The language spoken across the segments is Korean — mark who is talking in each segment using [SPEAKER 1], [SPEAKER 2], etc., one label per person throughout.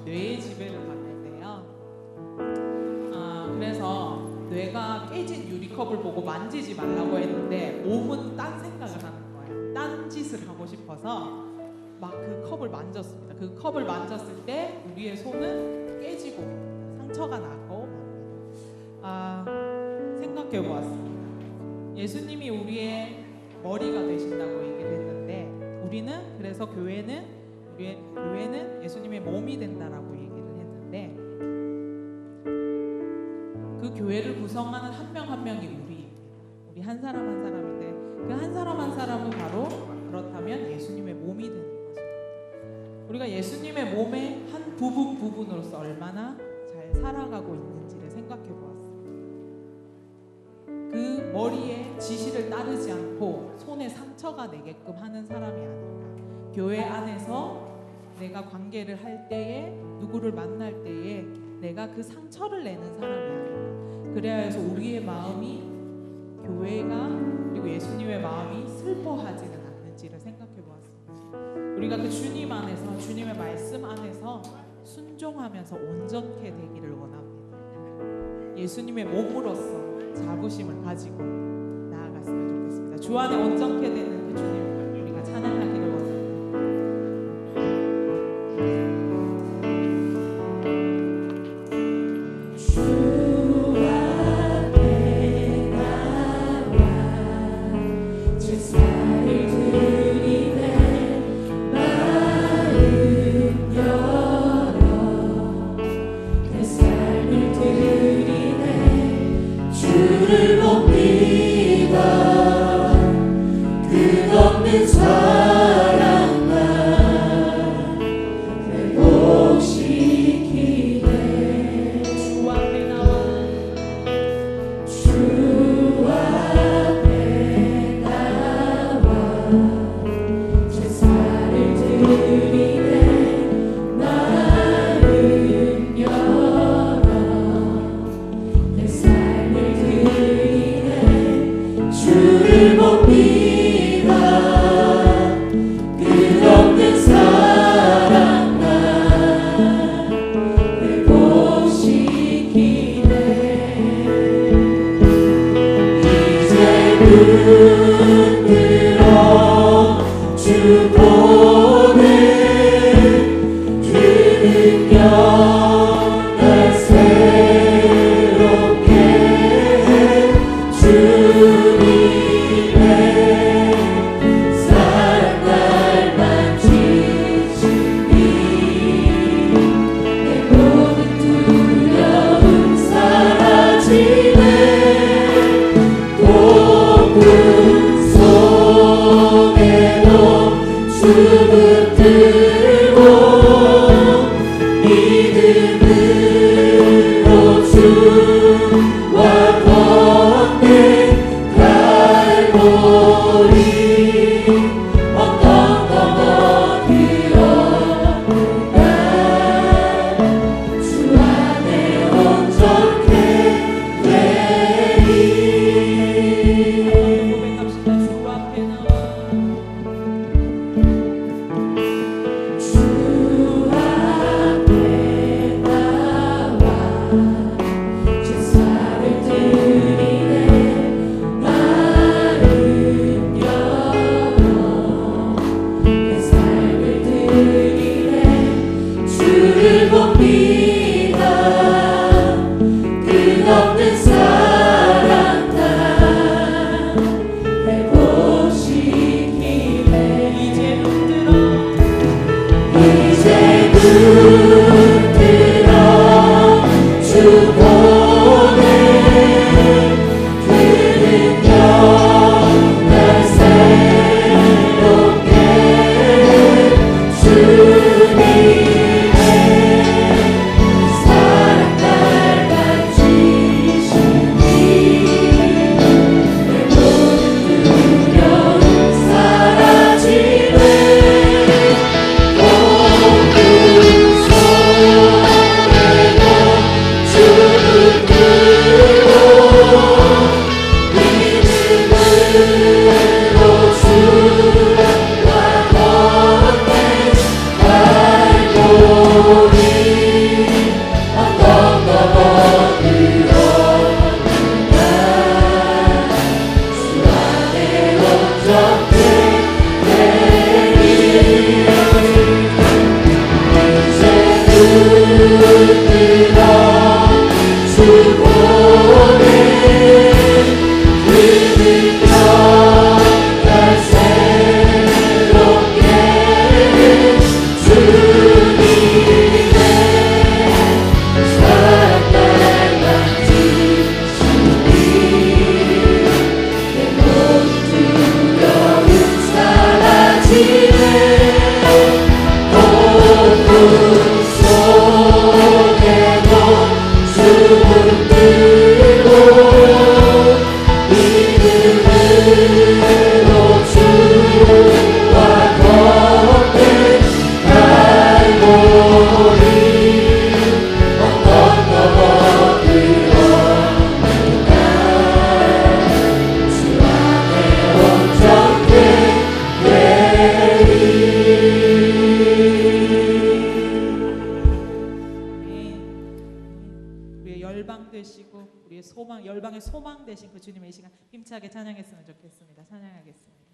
[SPEAKER 1] 뇌의 지배를 받을 때요. 그래서 뇌가 깨진 유리컵을 보고 만지지 말라고 했는데 몸은 딴 생각을 하는 거예요. 딴 짓을 하고 싶어서 막 그 컵을 만졌습니다. 그 컵을 만졌을 때 우리의 손은 깨지고 상처가 나고 생각해 보았습니다. 예수님이 우리의 머리가 되신다고 얘기를 했는데 우리는 그래서 교회는 예수님의 몸이 된다라고 얘기를 했는데 그 교회를 구성하는 한 명 한 명이 우리 한 사람 한 사람인데 그 한 사람 한 사람은 바로 그렇다면 예수님의 몸이 되는 것입니다. 우리가 예수님의 몸의 한 부분으로서 얼마나 잘 살아가고 있는지를 생각해 보았습니다. 그 머리에 지시를 따르지 않고 손에 상처가 내게끔 하는 사람이 아닌가. 교회 안에서 내가 관계를 할 때에 누구를 만날 때에 내가 그 상처를 내는 사람이 아닌가. 그래야 해서 우리의 마음이 교회가 그리고 예수님의 마음이 슬퍼하지는 않는지를 생각해 보았습니다. 우리가 그 주님 안에서 주님의 말씀 안에서 순종하면서 온전케 되기를 원합니다. 예수님의 몸으로서 자부심을 가지고 나아갔으면 좋겠습니다. 주 안에 온전케 되는 그 주님을 우리가 찬양하기를 원합니다. 열방 되시고 우리의 소망, 열방의 소망 되신 그 주님의 이 시간 힘차게 찬양했으면 좋겠습니다. 찬양하겠습니다.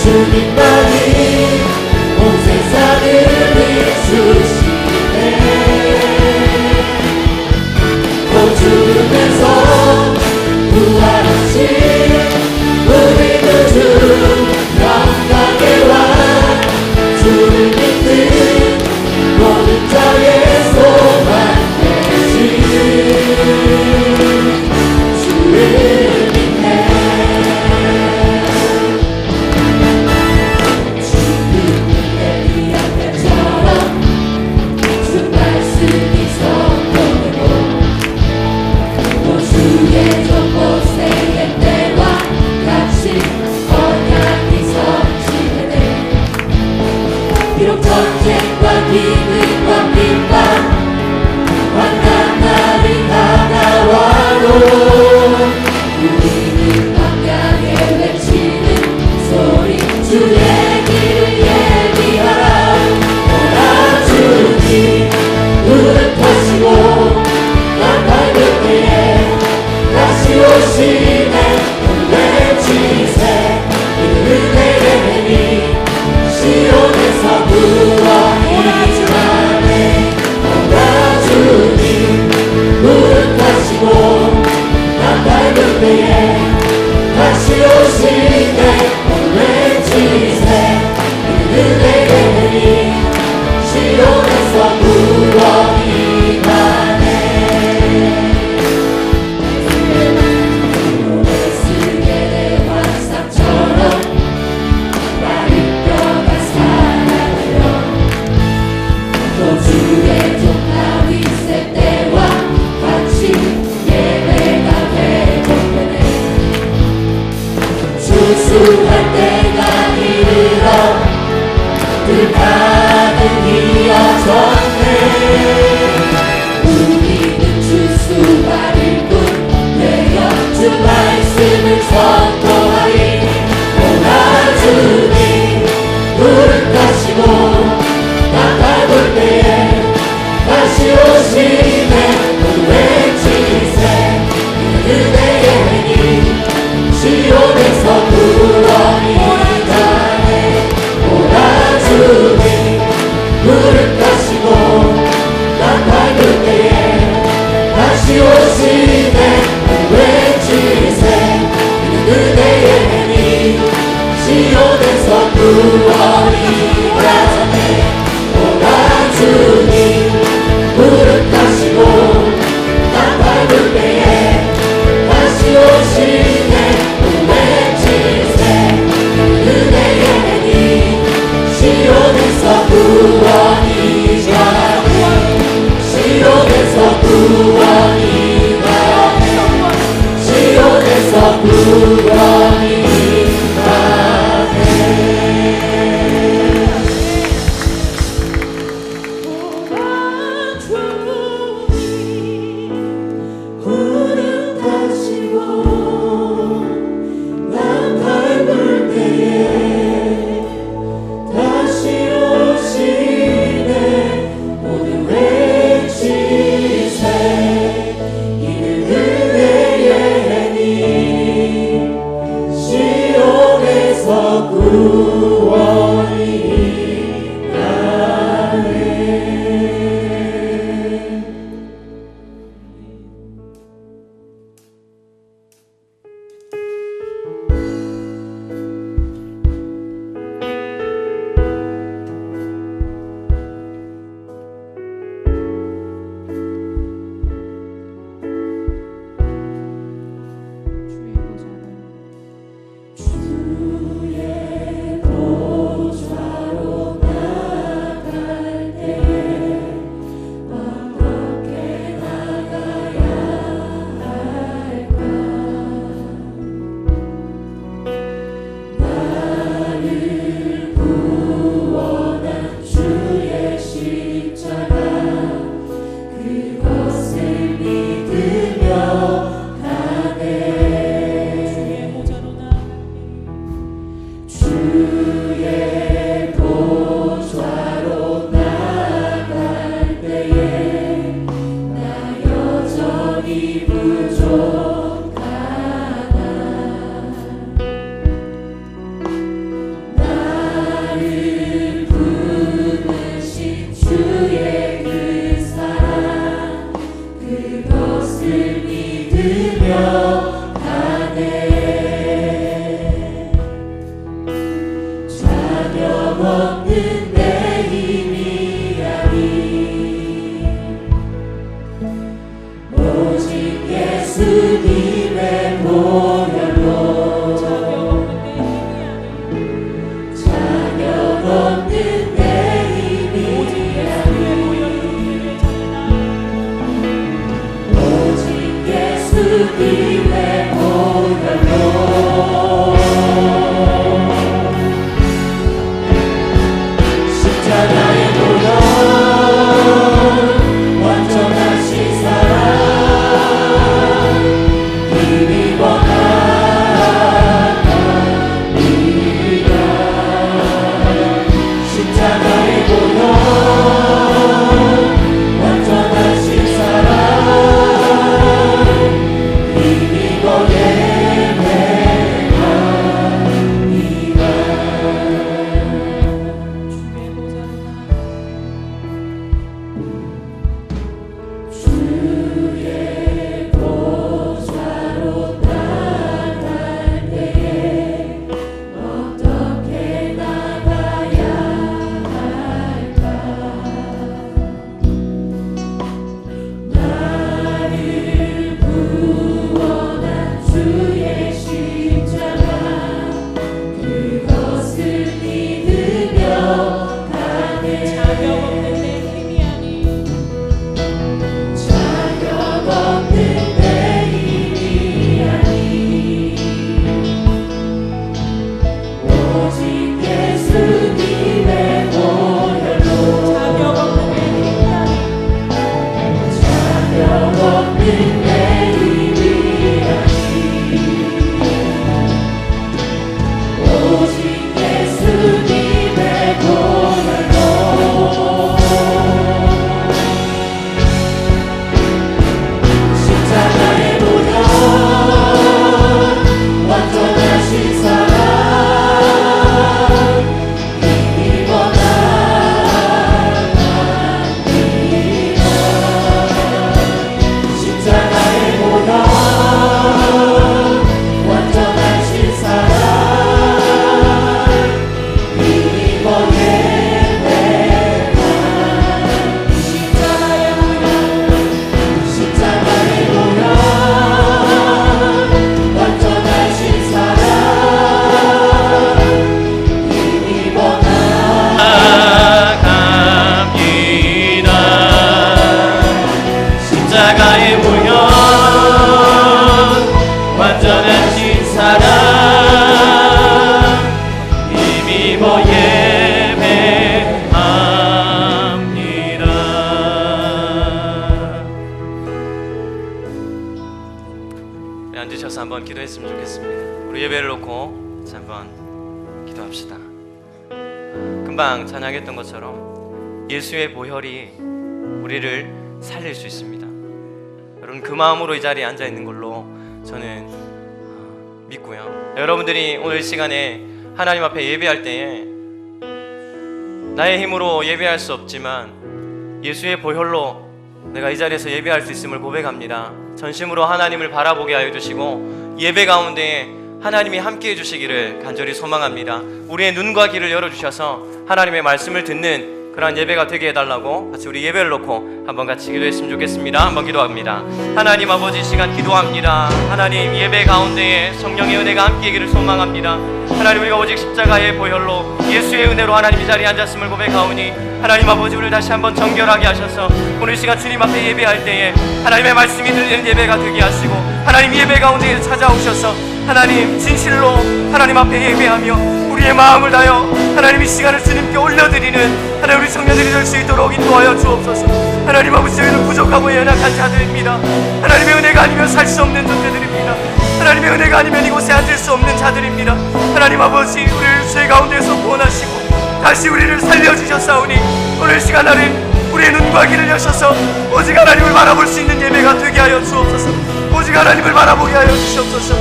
[SPEAKER 2] 주님만이 온 세상을 비추시네. 비록 전쟁과 기근과 핍박 환난 날이 다가와도 우리는 광야에 외치는 소리 주의 길을 예비하라. 오라 주님 구름타시고 나 밟을 때에 다시 오시네. 외치세 은혜의 힘이 시온에서 구원이 가네. 오라 주님 무릎 타시고 나 밟을 때에 다시 오시네. 외치세 은혜의 힘이 시온에서 구원이 가네. 에스겔의 환상처럼 마른 뼈가 살아나려 또 주의 종 다윗의 때와 같이 예배가 회복되네. 추수할 때가 이르러 들가는 이어졌네. 우리는 추수할 뿐 되어 주 말씀을 선포하리. 오라 주님 무릎 가시고 나 밟을 때에 다시 오시네. 외치세 은혜의 힘이 시온에서 구원이 가네. 오라 주님 무릎 가시고 나 밟을 때에 다시 오시네. 외치세 은혜의 힘이 시온에서 구원이 가네. 오라 주님 무릎 가시고 나 밟을 때에 다시 오시네. 외치세 은혜의 힘이 시온에서 구원이 가네. 시온에서 구원이 가네. 시온에서 구원이
[SPEAKER 3] 기도했으면 좋겠습니다. 우리 예배를 놓고 다시 한번 기도합시다. 금방 찬양했던 것처럼 예수의 보혈이 우리를 살릴 수 있습니다. 여러분, 그 마음으로 이 자리에 앉아 있는 걸로 저는 믿고요. 여러분들이 오늘 시간에 하나님 앞에 예배할 때에 나의 힘으로 예배할 수 없지만 예수의 보혈로 내가 이 자리에서 예배할 수 있음을 고백합니다. 전심으로 하나님을 바라보게 하여 주시고 예배 가운데 하나님이 함께 해주시기를 간절히 소망합니다. 우리의 눈과 귀를 열어주셔서 하나님의 말씀을 듣는 그러한 예배가 되게 해달라고 같이 우리 예배를 놓고 한번 같이 기도했으면 좋겠습니다. 한번 기도합니다. 하나님 아버지, 시간 기도합니다. 하나님, 예배 가운데에 성령의 은혜가 함께하기를 소망합니다. 하나님, 우리가 오직 십자가의 보혈로 예수의 은혜로 하나님 이 자리에 앉았음을 고백하오니 하나님 아버지, 우리를 다시 한번 정결하게 하셔서 오늘 시간 주님 앞에 예배할 때에 하나님의 말씀이 들리는 예배가 되게 하시고 하나님 예배 가운데에 찾아오셔서 하나님 진실로 하나님 앞에 예배하며 우리의 마음을 다하여 하나님 이 시간을 주님께 올려드리는 하나님 우리 청년들이 될 수 있도록 인도하여 주옵소서. 하나님 아버지, 저희는 부족하고 연약한 자들입니다. 하나님의 은혜가 아니면 살 수 없는 존재들입니다. 하나님의 은혜가 아니면 이곳에 앉을 수 없는 자들입니다. 하나님 아버지, 우리를 죄 가운데서 구원하시고 다시 우리를 살려주셨사오니 오늘 시간 하나님 우리의 눈과 귀를 여셔서 오직 하나님을 바라볼 수 있는 예배가 되게 하여 주옵소서. 오직 하나님을 바라보게 하여 주시옵소서.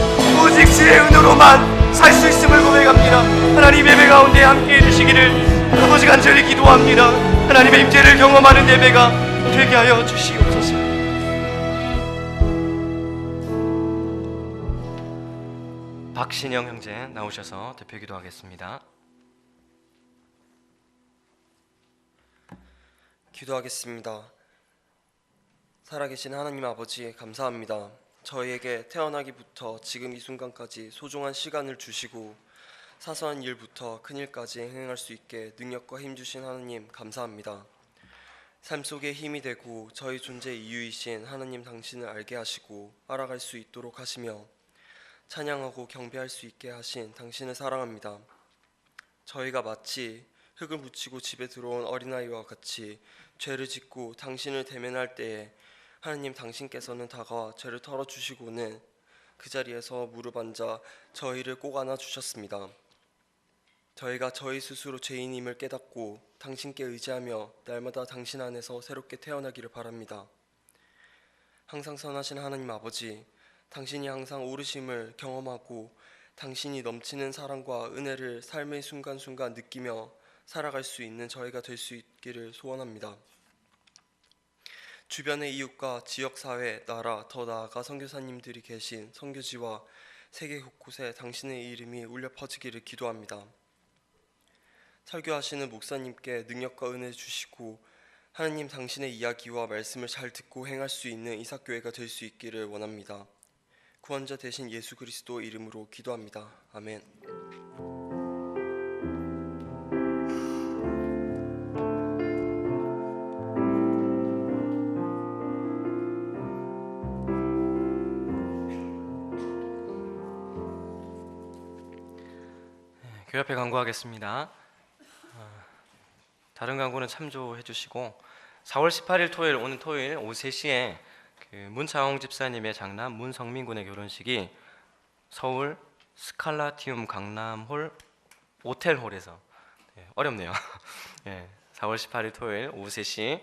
[SPEAKER 3] 오직 주의 은혜로만 살 수 있음을 고백합니다. 하나님 예배 가운데 함께해 주시기를 아버지 간절히 기도합니다. 하나님의 임재를 경험하는 예배가 되게 하여 주시옵소서. 박신영 형제 나오셔서 대표 기도하겠습니다.
[SPEAKER 4] 기도하겠습니다. 살아계신 하나님 아버지, 감사합니다. 저희에게 태어나기부터 지금 이 순간까지 소중한 시간을 주시고 사소한 일부터 큰 일까지 행할 수 있게 능력과 힘 주신 하나님 감사합니다. 삶 속에 힘이 되고 저희 존재의 이유이신 하나님 당신을 알게 하시고 알아갈 수 있도록 하시며 찬양하고 경배할 수 있게 하신 당신을 사랑합니다. 저희가 마치 흙을 묻히고 집에 들어온 어린아이와 같이 죄를 짓고 당신을 대면할 때에 하나님 당신께서는 다가와 죄를 털어주시고는 그 자리에서 무릎 앉아 저희를 꼭 안아주셨습니다. 저희가 저희 스스로 죄인임을 깨닫고 당신께 의지하며 날마다 당신 안에서 새롭게 태어나기를 바랍니다. 항상 선하신 하나님 아버지, 당신이 항상 오르심을 경험하고 당신이 넘치는 사랑과 은혜를 삶의 순간순간 느끼며 살아갈 수 있는 저희가 될 수 있기를 소원합니다. 주변의 이웃과 지역사회, 나라, 더 나아가 선교사님들이 계신 선교지와 세계 곳곳에 당신의 이름이 울려 퍼지기를 기도합니다. 설교하시는 목사님께 능력과 은혜 주시고 하나님 당신의 이야기와 말씀을 잘 듣고 행할 수 있는 이삭교회가 될 수 있기를 원합니다. 구원자 되신 예수 그리스도 이름으로 기도합니다. 아멘.
[SPEAKER 3] 교회 앞에 광고하겠습니다. 다른 광고는 참조해 주시고 4월 18일 토요일, 오늘 토요일 오후 3시에 문차홍 집사님의 장남 문성민 군의 결혼식이 서울 스칼라티움 강남홀 오텔홀에서 어렵네요. 4월 18일 토요일 오후 3시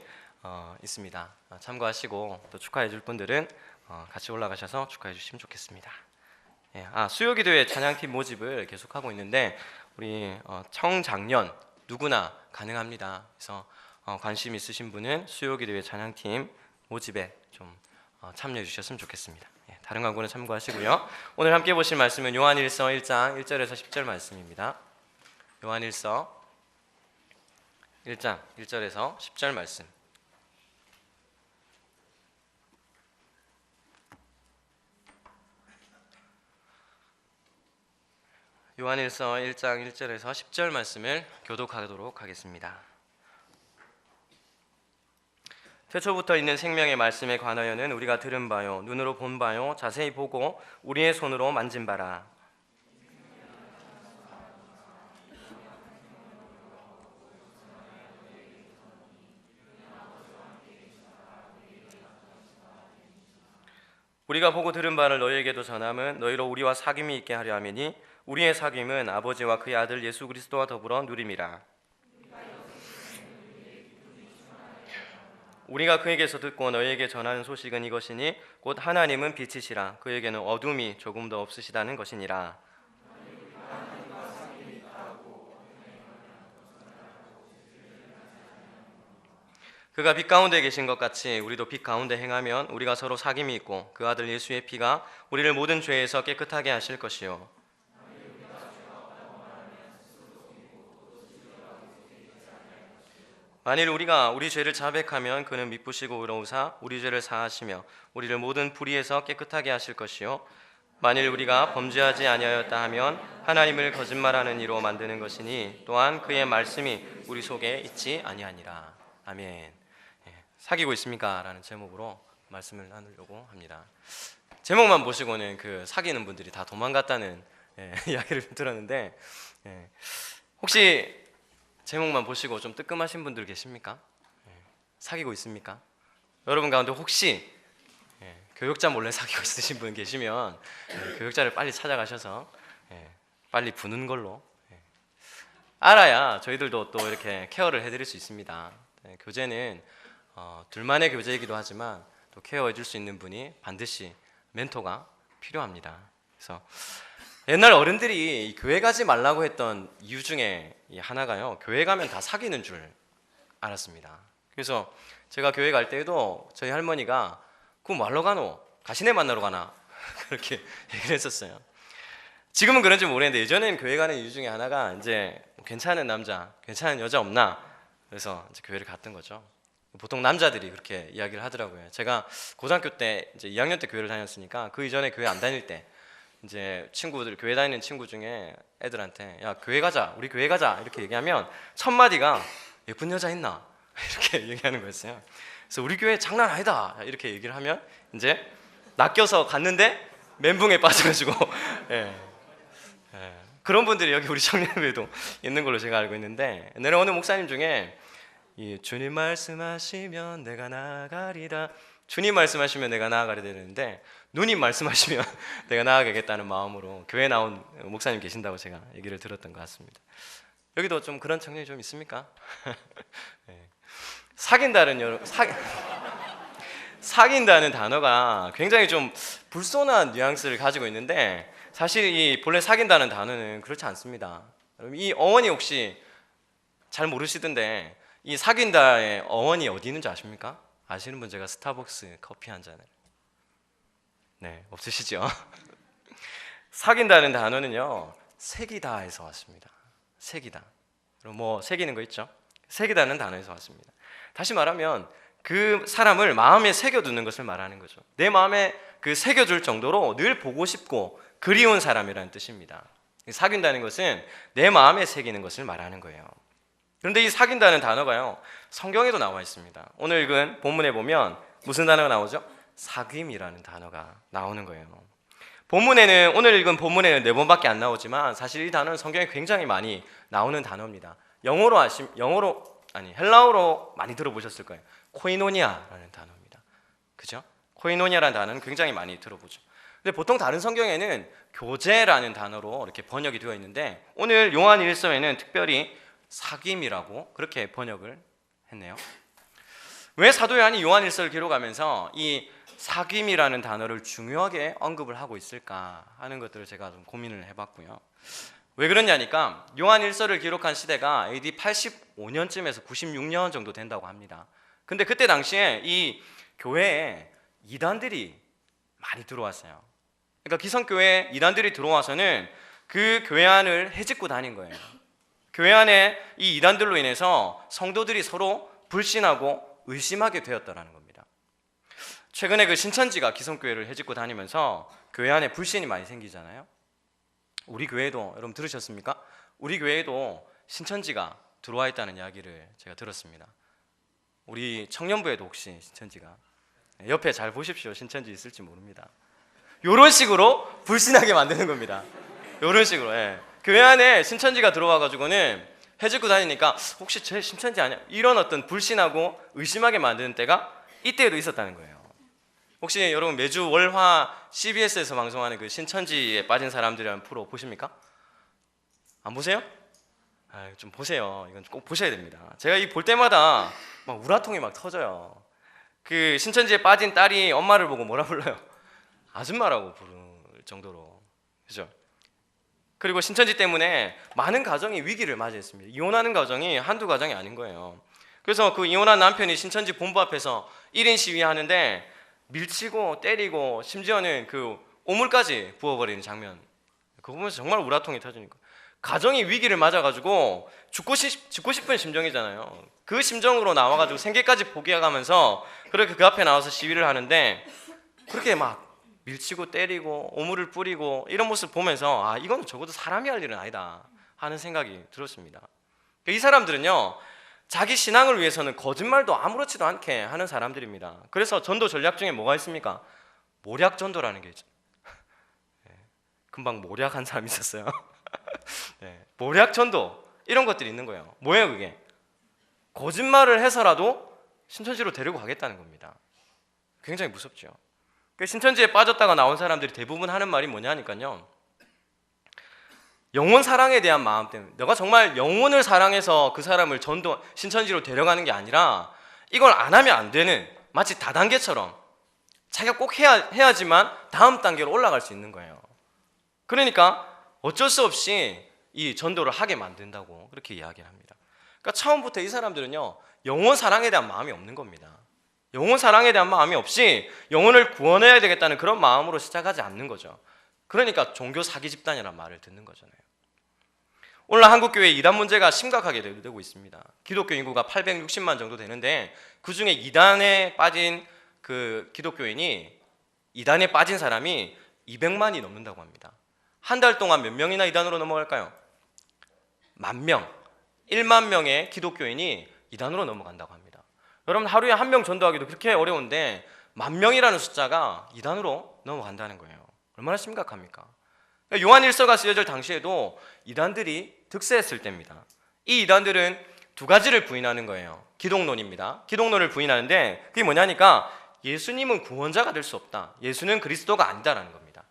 [SPEAKER 3] 있습니다. 참고하시고 또 축하해 줄 분들은 같이 올라가셔서 축하해 주시면 좋겠습니다. 수요기도회 찬양팀 모집을 계속하고 있는데 우리 청장년 누구나 가능합니다. 그래서 관심 있으신 분은 수요기도회 찬양팀 모집에 좀 참여해 주셨으면 좋겠습니다. 다른 광고는 참고하시고요. 오늘 함께 보실 말씀은 요한일서 1장 1절에서 10절 말씀입니다. 요한일서 1장 1절에서 10절 말씀. 요한일서 1장 1절에서 10절 말씀을 교독하도록 하겠습니다. 태초부터 있는 생명의 말씀에 관하여는 우리가 들은 바요, 눈으로 본 바요, 자세히 보고 우리의 손으로 만진 바라. 우리가 보고 들은 바를 너희에게도 전함은 너희로 우리와 사귐이 있게 하려 함이니 우리의 사귐은 아버지와 그의 아들 예수 그리스도와 더불어 누림이라. 우리가 그에게서 듣고 너희에게 전하는 소식은 이것이니 곧 하나님은 빛이시라 그에게는 어둠이 조금도 없으시다는 것이니라. 그가 빛 가운데 계신 것 같이 우리도 빛 가운데 행하면 우리가 서로 사귐이 있고 그 아들 예수의 피가 우리를 모든 죄에서 깨끗하게 하실 것이요 만일 우리가 우리 죄를 자백하면 그는 미쁘시고 의로우사 우리 죄를 사하시며 우리를 모든 불의에서 깨끗하게 하실 것이요 만일 우리가 범죄하지 아니하였다 하면 하나님을 거짓말하는 이로 만드는 것이니 또한 그의 말씀이 우리 속에 있지 아니하니라. 아멘. 사귀고 있습니까? 라는 제목으로 말씀을 나누려고 합니다. 제목만 보시고는 그 사귀는 분들이 다 도망갔다는 이야기를 들었는데 혹시 제목만 보시고 좀 뜨끔하신 분들 계십니까? 사귀고 있습니까? 여러분 가운데 혹시 교육자 몰래 사귀고 있으신 분 계시면 교육자를 빨리 찾아가셔서 빨리 부는 걸로 알아야 저희들도 또 이렇게 케어를 해드릴 수 있습니다. 교제는 둘만의 교제이기도 하지만 또 케어해 줄 수 있는 분이 반드시 멘토가 필요합니다. 그래서 옛날 어른들이 교회 가지 말라고 했던 이유 중에 하나가요, 교회 가면 다 사귀는 줄 알았습니다. 그래서 제가 교회 갈 때에도 저희 할머니가 그럼 뭐하러 가노? 가시네 만나러 가나? 그렇게 얘기를 했었어요. 지금은 그런지 모르겠는데 예전에는 교회 가는 이유 중에 하나가 이제 괜찮은 남자, 괜찮은 여자 없나? 그래서 이제 교회를 갔던 거죠. 보통 남자들이 그렇게 이야기를 하더라고요. 제가 고등학교 때 이제 2학년 때 교회를 다녔으니까 그 이전에 교회 안 다닐 때 이제 친구들, 교회 다니는 친구 중에 애들한테 야 교회 가자, 우리 교회 가자 이렇게 얘기하면 첫 마디가 예쁜 여자 있나? 이렇게 얘기하는 거였어요. 그래서 우리 교회 장난 아니다 이렇게 얘기를 하면 이제 낚여서 갔는데 멘붕에 빠져가지고 그런 분들이 여기 우리 청년회에도 있는 걸로 제가 알고 있는데, 옛날에 어느 목사님 중에 주님 말씀하시면 내가 나아가리다, 주님 말씀하시면 내가 나아가리다 되는데 누님 말씀하시면 내가 나아가겠다는 마음으로 교회 나온 목사님 계신다고 제가 얘기를 들었던 것 같습니다. 여기도 좀 그런 청년이 좀 있습니까? 사귄다는 단어가 굉장히 좀 불손한 뉘앙스를 가지고 있는데 사실 이 본래 사귄다는 단어는 그렇지 않습니다. 이 어원이 혹시 잘 모르시던데 이 사귄다의 어원이 어디 있는지 아십니까? 아시는 분 제가 스타벅스 커피 한 잔을 없으시죠? 사귄다는 단어는요 색이다에서 왔습니다. 색이다. 그럼 뭐 새기는 거 있죠? 색이다는 단어에서 왔습니다. 다시 말하면 그 사람을 마음에 새겨두는 것을 말하는 거죠. 내 마음에 그 새겨줄 정도로 늘 보고 싶고 그리운 사람이라는 뜻입니다. 사귄다는 것은 내 마음에 새기는 것을 말하는 거예요. 그런데 이 사귄다는 단어가요 성경에도 나와 있습니다. 오늘 읽은 본문에 보면 무슨 단어가 나오죠? 사귐이라는 단어가 나오는 거예요. 본문에는, 오늘 읽은 본문에는 4번밖에 안 나오지만 사실 이 단어는 성경에 굉장히 많이 나오는 단어입니다. 헬라어로 많이 들어보셨을 거예요. 코이노니아라는 단어입니다. 그죠? 코이노니아라는 단어는 굉장히 많이 들어보죠. 근데 보통 다른 성경에는 교제라는 단어로 이렇게 번역이 되어 있는데 오늘 요한 1서에는 특별히 사귐이라고 그렇게 번역을 했네요. 왜 사도 요한이 요한 1서를 기록하면서 이 사귐이라는 단어를 중요하게 언급을 하고 있을까 하는 것들을 제가 좀 고민을 해봤고요. 왜 그러냐니까 요한 1서를 기록한 시대가 AD 85년쯤에서 96년 정도 된다고 합니다. 근데 그때 당시에 이 교회에 이단들이 많이 들어왔어요. 그러니까 기성교회에 이단들이 들어와서는 그 교회 안을 헤집고 다닌 거예요. 교회 안에 이 이단들로 인해서 성도들이 서로 불신하고 의심하게 되었다라는 겁니다. 최근에 그 신천지가 기성교회를 헤집고 다니면서 교회 안에 불신이 많이 생기잖아요. 우리 교회도 여러분 들으셨습니까? 우리 교회에도 신천지가 들어와 있다는 이야기를 제가 들었습니다. 우리 청년부에도 혹시 신천지가, 옆에 잘 보십시오. 신천지 있을지 모릅니다. 이런 식으로 불신하게 만드는 겁니다. 이런 식으로 교회 안에 신천지가 들어와 가지고는 해집고 다니니까 혹시 제 신천지 아니야? 이런 어떤 불신하고 의심하게 만드는 때가 이때에도 있었다는 거예요. 혹시 여러분 매주 월화 CBS에서 방송하는 그 신천지에 빠진 사람들이라는 프로 보십니까? 안 보세요? 좀 보세요. 이건 꼭 보셔야 됩니다. 제가 이 볼 때마다 막 우라통이 막 터져요. 그 신천지에 빠진 딸이 엄마를 보고 뭐라 불러요? 아줌마라고 부를 정도로. 그죠? 그리고 신천지 때문에 많은 가정이 위기를 맞이했습니다. 이혼하는 가정이 한두 가정이 아닌 거예요. 그래서 그 이혼한 남편이 신천지 본부 앞에서 1인 시위하는데 밀치고 때리고 심지어는 그 오물까지 부어버리는 장면, 그거 보면서 정말 우라통이 터지니까 가정이 위기를 맞아가지고 죽고 싶은 심정이잖아요. 그 심정으로 나와가지고 생계까지 포기해가면서 그렇게 그 앞에 나와서 시위를 하는데 그렇게 막 밀치고 때리고 오물을 뿌리고 이런 모습 보면서 아, 이건 적어도 사람이 할 일은 아니다 하는 생각이 들었습니다. 이 사람들은요, 자기 신앙을 위해서는 거짓말도 아무렇지도 않게 하는 사람들입니다. 그래서 전도 전략 중에 뭐가 있습니까? 모략 전도라는 게 있죠. 금방 모략한 사람이 있었어요. 모략 전도 이런 것들이 있는 거예요. 뭐예요 그게? 거짓말을 해서라도 신천지로 데리고 가겠다는 겁니다. 굉장히 무섭죠. 신천지에 빠졌다가 나온 사람들이 대부분 하는 말이 뭐냐니까요, 영혼 사랑에 대한 마음 때문에, 내가 정말 영혼을 사랑해서 그 사람을 신천지로 데려가는 게 아니라 이걸 안 하면 안 되는, 마치 다단계처럼 자기가 꼭 해야지만 다음 단계로 올라갈 수 있는 거예요. 그러니까 어쩔 수 없이 이 전도를 하게 만든다고 그렇게 이야기를 합니다. 그러니까 처음부터 이 사람들은요, 영혼 사랑에 대한 마음이 없는 겁니다. 영혼 사랑에 대한 마음이 없이 영혼을 구원해야 되겠다는 그런 마음으로 시작하지 않는 거죠. 그러니까 종교 사기 집단이라는 말을 듣는 거잖아요. 오늘 한국교회 이단 문제가 심각하게 되고 있습니다. 기독교 인구가 860만 정도 되는데 그 중에 이단에 빠진 그 기독교인이, 이단에 빠진 사람이 200만이 넘는다고 합니다. 한 달 동안 몇 명이나 이단으로 넘어갈까요? 10,000명, 1만 명의 기독교인이 이단으로 넘어간다고 합니다. 여러분, 하루에 한 명 전도하기도 그렇게 어려운데 10,000명이라는 숫자가 이단으로 넘어간다는 거예요. 얼마나 심각합니까? 요한 1서가 쓰여질 당시에도 이단들이 득세했을 때입니다. 이 이단들은 두 가지를 부인하는 거예요. 기독론입니다. 기독론을 부인하는데 그게 뭐냐니까 예수님은 구원자가 될 수 없다, 예수는 그리스도가 아니다라는 겁니다.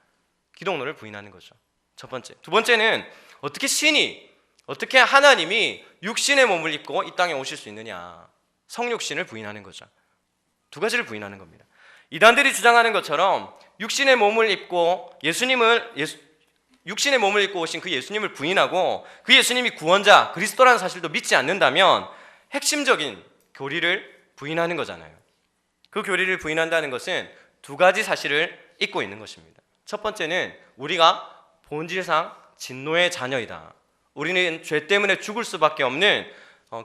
[SPEAKER 3] 기독론을 부인하는 거죠. 첫 번째. 두 번째는 어떻게 하나님이 육신의 몸을 입고 이 땅에 오실 수 있느냐, 성육신을 부인하는 거죠. 두 가지를 부인하는 겁니다. 이단들이 주장하는 것처럼 육신의 몸을 입고 육신의 몸을 입고 오신 그 예수님을 부인하고 그 예수님이 구원자 그리스도라는 사실도 믿지 않는다면 핵심적인 교리를 부인하는 거잖아요. 그 교리를 부인한다는 것은 두 가지 사실을 잊고 있는 것입니다. 첫 번째는 우리가 본질상 진노의 자녀이다, 우리는 죄 때문에 죽을 수밖에 없는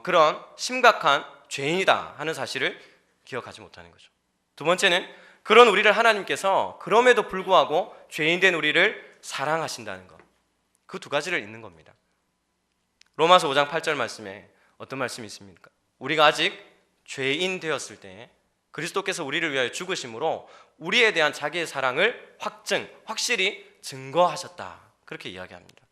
[SPEAKER 3] 그런 심각한 죄인이다 하는 사실을 기억하지 못하는 거죠. 두 번째는 그런 우리를 하나님께서 그럼에도 불구하고 죄인된 우리를 사랑하신다는 것, 그 두 가지를 잊는 겁니다. 로마서 5장 8절 말씀에 어떤 말씀이 있습니까? 우리가 아직 죄인 되었을 때 그리스도께서 우리를 위하여 죽으심으로 우리에 대한 자기의 사랑을 확실히 증거하셨다, 그렇게 이야기합니다.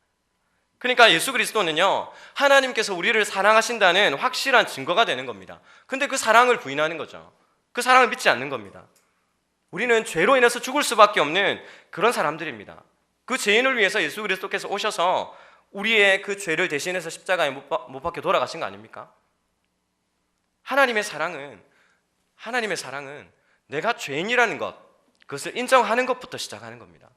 [SPEAKER 3] 그러니까 예수 그리스도는요, 하나님께서 우리를 사랑하신다는 확실한 증거가 되는 겁니다. 근데 그 사랑을 부인하는 거죠. 그 사랑을 믿지 않는 겁니다. 우리는 죄로 인해서 죽을 수밖에 없는 그런 사람들입니다. 그 죄인을 위해서 예수 그리스도께서 오셔서 우리의 그 죄를 대신해서 십자가에 못 박혀 돌아가신 거 아닙니까? 하나님의 사랑은 내가 죄인이라는 것, 그것을 인정하는 것부터 시작하는 겁니다.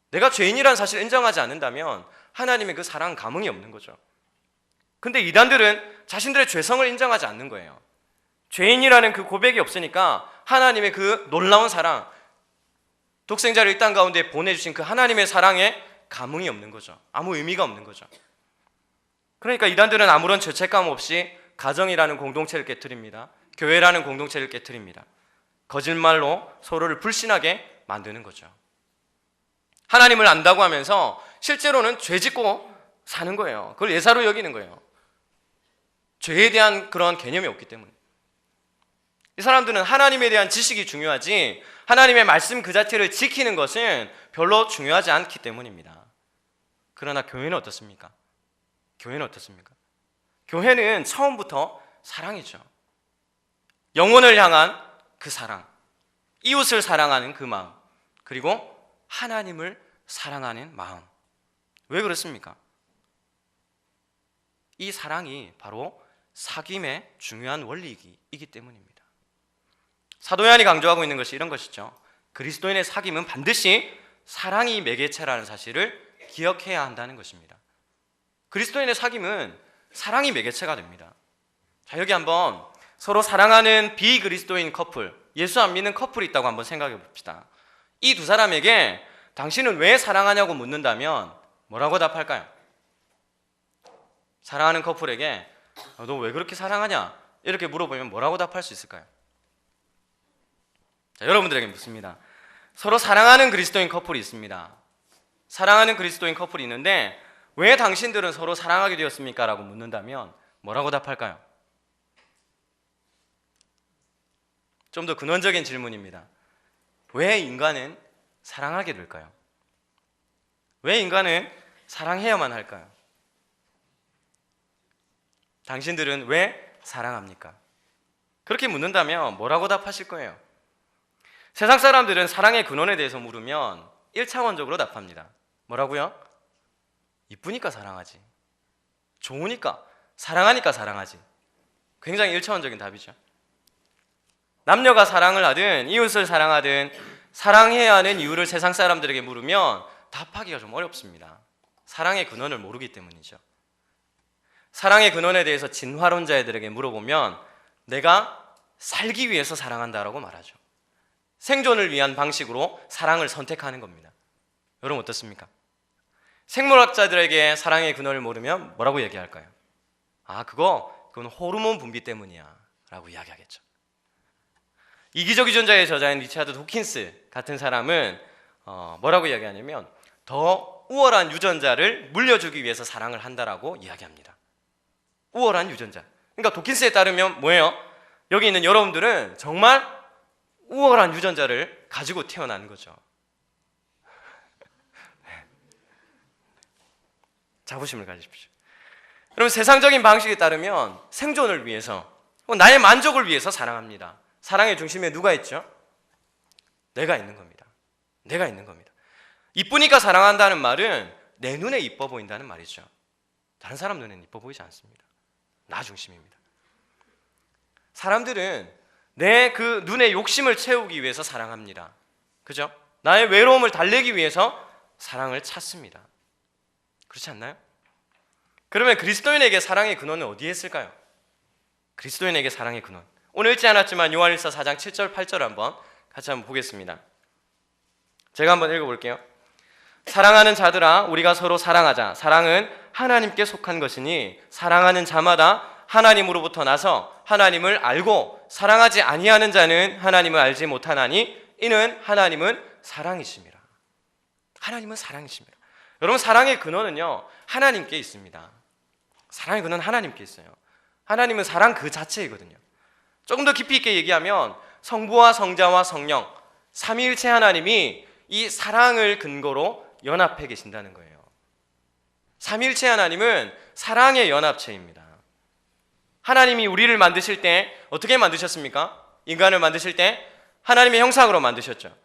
[SPEAKER 3] 내가 죄인이라는 사실을 인정하지 않는다면 하나님의 그 사랑은 감흥이 없는 거죠. 근데 이단들은 자신들의 죄성을 인정하지 않는 거예요. 죄인이라는 그 고백이 없으니까 하나님의 그 놀라운 사랑, 독생자를 이 땅 가운데 보내주신 그 하나님의 사랑에 감흥이 없는 거죠. 아무 의미가 없는 거죠. 그러니까 이단들은 아무런 죄책감 없이 가정이라는 공동체를 깨트립니다. 교회라는 공동체를 깨트립니다. 거짓말로 서로를 불신하게 만드는 거죠. 하나님을 안다고 하면서 실제로는 죄 짓고 사는 거예요. 그걸 예사로 여기는 거예요. 죄에 대한 그런 개념이 없기 때문에. 이 사람들은 하나님에 대한 지식이 중요하지 하나님의 말씀 그 자체를 지키는 것은 별로 중요하지 않기 때문입니다. 그러나 교회는 어떻습니까? 교회는 처음부터 사랑이죠. 영혼을 향한 그 사랑, 이웃을 사랑하는 그 마음, 그리고 하나님을 사랑하는 마음. 왜 그렇습니까? 이 사랑이 바로 사귐의 중요한 원리이기 때문입니다. 사도 요한이 강조하고 있는 것이 이런 것이죠. 그리스도인의 사귐은 반드시 사랑이 매개체라는 사실을 기억해야 한다는 것입니다. 그리스도인의 사귐은 사랑이 매개체가 됩니다. 자, 여기 한번 서로 사랑하는 비그리스도인 커플, 예수 안 믿는 커플이 있다고 한번 생각해 봅시다. 이 두 사람에게 당신은 왜 사랑하냐고 묻는다면 뭐라고 답할까요? 사랑하는 커플에게 너 왜 그렇게 사랑하냐? 이렇게 물어보면 뭐라고 답할 수 있을까요? 자, 여러분들에게 묻습니다. 서로 사랑하는 그리스도인 커플이 있습니다. 사랑하는 그리스도인 커플이 있는데 왜 당신들은 서로 사랑하게 되었습니까? 라고 묻는다면 뭐라고 답할까요? 좀 더 근원적인 질문입니다. 왜 인간은 사랑하게 될까요? 왜 인간은 사랑해야만 할까요? 당신들은 왜 사랑합니까? 그렇게 묻는다면 뭐라고 답하실 거예요? 세상 사람들은 사랑의 근원에 대해서 물으면 1차원적으로 답합니다. 뭐라고요? 이쁘니까 사랑하지. 좋으니까, 사랑하니까 사랑하지. 굉장히 1차원적인 답이죠. 남녀가 사랑을 하든 이웃을 사랑하든 사랑해야 하는 이유를 세상 사람들에게 물으면 답하기가 좀 어렵습니다. 사랑의 근원을 모르기 때문이죠. 사랑의 근원에 대해서 진화론자애들에게 물어보면 내가 살기 위해서 사랑한다라고 말하죠. 생존을 위한 방식으로 사랑을 선택하는 겁니다. 여러분 어떻습니까? 생물학자들에게 사랑의 근원을 모르면 뭐라고 얘기할까요? 그건 호르몬 분비 때문이야 라고 이야기하겠죠. 이기적 유전자의 저자인 리차드 도킨스 같은 사람은 뭐라고 이야기하냐면 더 우월한 유전자를 물려주기 위해서 사랑을 한다라고 이야기합니다. 우월한 유전자. 그러니까 도킨스에 따르면 뭐예요? 여기 있는 여러분들은 정말 우월한 유전자를 가지고 태어난 거죠. 자부심을 가지십시오. 여러분 세상적인 방식에 따르면 생존을 위해서 나의 만족을 위해서 사랑합니다. 사랑의 중심에 누가 있죠? 내가 있는 겁니다. 내가 있는 겁니다. 이쁘니까 사랑한다는 말은 내 눈에 이뻐 보인다는 말이죠. 다른 사람 눈에는 이뻐 보이지 않습니다. 나 중심입니다. 사람들은 내 그 눈의 욕심을 채우기 위해서 사랑합니다. 그죠? 나의 외로움을 달래기 위해서 사랑을 찾습니다. 그렇지 않나요? 그러면 그리스도인에게 사랑의 근원은 어디에 있을까요? 그리스도인에게 사랑의 근원. 오늘 읽지 않았지만 요한일서 4장 7절 8절 한번 같이 한번 보겠습니다. 제가 한번 읽어볼게요. 사랑하는 자들아 우리가 서로 사랑하자. 사랑은 하나님께 속한 것이니 사랑하는 자마다 하나님으로부터 나서 하나님을 알고 사랑하지 아니하는 자는 하나님을 알지 못하나니 이는 하나님은 사랑이심이라. 하나님은 사랑이심이라. 여러분 사랑의 근원은요 하나님께 있습니다. 사랑의 근원은 하나님께 있어요. 하나님은 사랑 그 자체이거든요. 조금 더 깊이 있게 얘기하면 성부와 성자와 성령 삼위일체 하나님이 이 사랑을 근거로 연합해 계신다는 거예요. 삼위일체 하나님은 사랑의 연합체입니다. 하나님이 우리를 만드실 때 어떻게 만드셨습니까? 인간을 만드실 때 하나님의 형상으로 만드셨죠.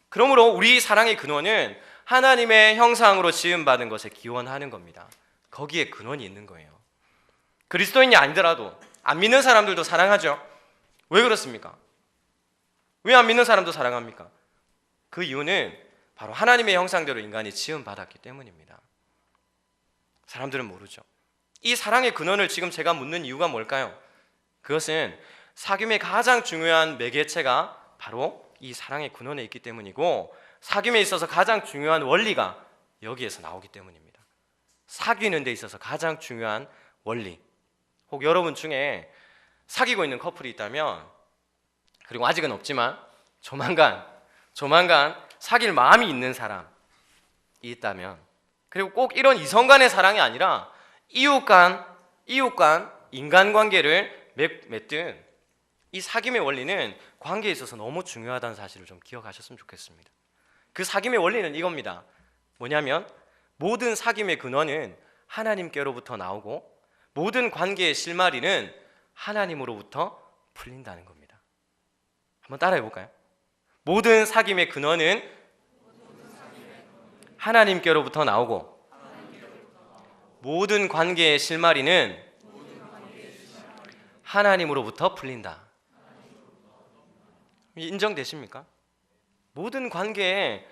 [SPEAKER 3] 그러므로 우리 사랑의 근원은 하나님의 형상으로 지음받은 것에 기원하는 겁니다. 거기에 근원이 있는 거예요. 그리스도인이 아니더라도 안 믿는 사람들도 사랑하죠. 왜 그렇습니까? 왜 안 믿는 사람도 사랑합니까? 그 이유는 바로 하나님의 형상대로 인간이 지음받았기 때문입니다. 사람들은 모르죠. 이 사랑의 근원을 지금 제가 묻는 이유가 뭘까요? 그것은 사귐의 가장 중요한 매개체가 바로 이 사랑의 근원에 있기 때문이고 사귐에 있어서 가장 중요한 원리가 여기에서 나오기 때문입니다. 사귀는 데 있어서 가장 중요한 원리. 혹 여러분 중에 사귀고 있는 커플이 있다면 그리고 아직은 없지만 조만간 사귈 마음이 있는 사람이 있다면 그리고 꼭 이런 이성 간의 사랑이 아니라 이웃 간 인간관계를 맺든 이 사귐의 원리는 관계에 있어서 너무 중요하다는 사실을 좀 기억하셨으면 좋겠습니다. 그 사귐의 원리는 이겁니다. 뭐냐면 모든 사귐의 근원은 하나님께로부터 나오고 모든 관계의 실마리는 하나님으로부터 풀린다는 겁니다. 한번 따라해 볼까요? 모든 사귐의 근원은 하나님께로부터 나오고 모든 관계의 실마리는 하나님으로부터 풀린다. 인정되십니까? 모든 관계의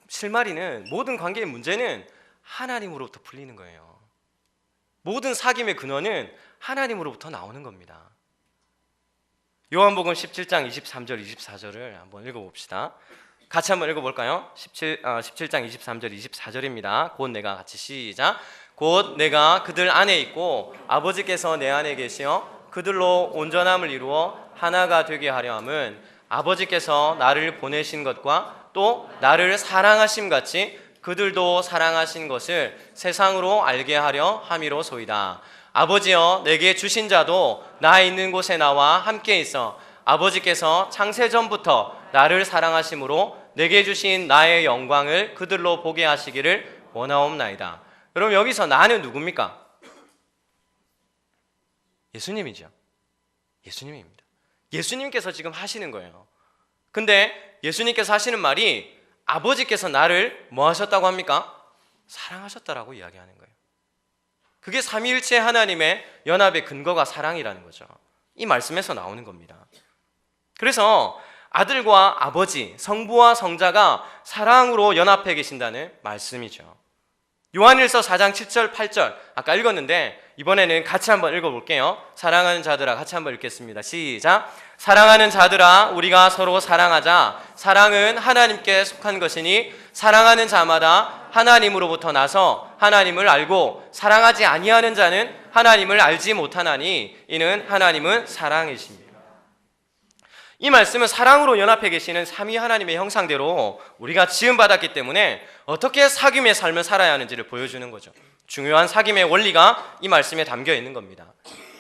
[SPEAKER 3] 실마리는, 모든 관계의 문제는 하나님으로부터 풀리는 거예요. 모든 사귐의 근원은 하나님으로부터 나오는 겁니다. 요한복음 17장 23절 24절을 한번 읽어봅시다. 같이 한번 읽어볼까요? 17장 23절 24절입니다. 곧 내가, 같이 시작. 곧 내가 그들 안에 있고 아버지께서 내 안에 계시어 그들로 온전함을 이루어 하나가 되게 하려 함은 아버지께서 나를 보내신 것과 또 나를 사랑하심 같이 그들도 사랑하신 것을 세상으로 알게 하려 함이로소이다. 아버지여, 내게 주신 자도 나 있는 곳에 나와 함께 있어 아버지께서 창세전부터 나를 사랑하심으로 내게 주신 나의 영광을 그들로 보게 하시기를 원하옵나이다. 여러분, 여기서 나는 누굽니까? 예수님이죠. 예수님입니다. 예수님께서 지금 하시는 거예요. 근데 예수님께서 하시는 말이 아버지께서 나를 뭐 하셨다고 합니까? 사랑하셨다라고 이야기하는 거예요. 그게 삼위일체 하나님의 연합의 근거가 사랑이라는 거죠. 이 말씀에서 나오는 겁니다. 그래서 아들과 아버지, 성부와 성자가 사랑으로 연합해 계신다는 말씀이죠. 요한일서 4장 7절 8절 아까 읽었는데 이번에는 같이 한번 읽어볼게요. 사랑하는 자들아, 같이 한번 읽겠습니다. 시작. 사랑하는 자들아, 우리가 서로 사랑하자. 사랑은 하나님께 속한 것이니 사랑하는 자마다 하나님으로부터 나서 하나님을 알고 사랑하지 아니하는 자는 하나님을 알지 못하나니 이는 하나님은 사랑이십니다. 이 말씀은 사랑으로 연합해 계시는 삼위 하나님의 형상대로 우리가 지음받았기 때문에 어떻게 사귐의 삶을 살아야 하는지를 보여주는 거죠. 중요한 사귐의 원리가 이 말씀에 담겨 있는 겁니다.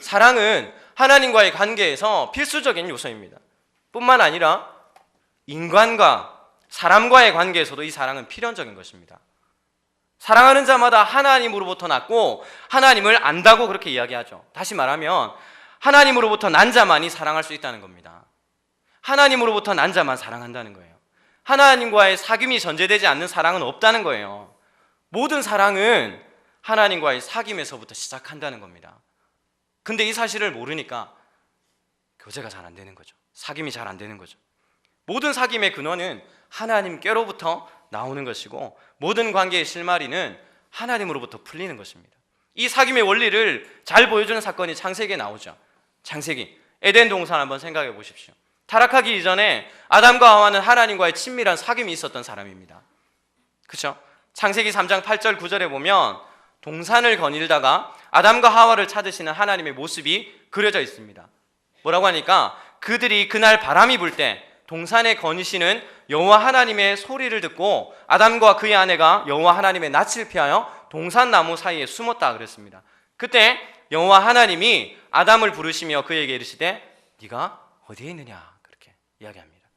[SPEAKER 3] 사랑은 하나님과의 관계에서 필수적인 요소입니다. 뿐만 아니라 인간과 사람과의 관계에서도 이 사랑은 필연적인 것입니다. 사랑하는 자마다 하나님으로부터 났고 하나님을 안다고 그렇게 이야기하죠. 다시 말하면 하나님으로부터 난 자만이 사랑할 수 있다는 겁니다. 하나님으로부터 난 자만 사랑한다는 거예요. 하나님과의 사귐이 전제되지 않는 사랑은 없다는 거예요. 모든 사랑은 하나님과의 사귐에서부터 시작한다는 겁니다. 근데 이 사실을 모르니까 교제가 잘 안 되는 거죠. 사귐이 잘 안 되는 거죠. 모든 사귐의 근원은 하나님께로부터 나오는 것이고 모든 관계의 실마리는 하나님으로부터 풀리는 것입니다. 이 사귐의 원리를 잘 보여주는 사건이 창세기에 나오죠. 창세기, 에덴 동산 한번 생각해 보십시오. 타락하기 이전에 아담과 하와는 하나님과의 친밀한 사귐이 있었던 사람입니다. 그렇죠? 창세기 3장 8절 9절에 보면 동산을 거닐다가 아담과 하와를 찾으시는 하나님의 모습이 그려져 있습니다. 뭐라고 하니까 그들이 그날 바람이 불 때 동산에 거니시는 여호와 하나님의 소리를 듣고 아담과 그의 아내가 여호와 하나님의 낯을 피하여 동산나무 사이에 숨었다 그랬습니다. 그때 여호와 하나님이 아담을 부르시며 그에게 이르시되 네가 어디에 있느냐 그렇게 이야기합니다.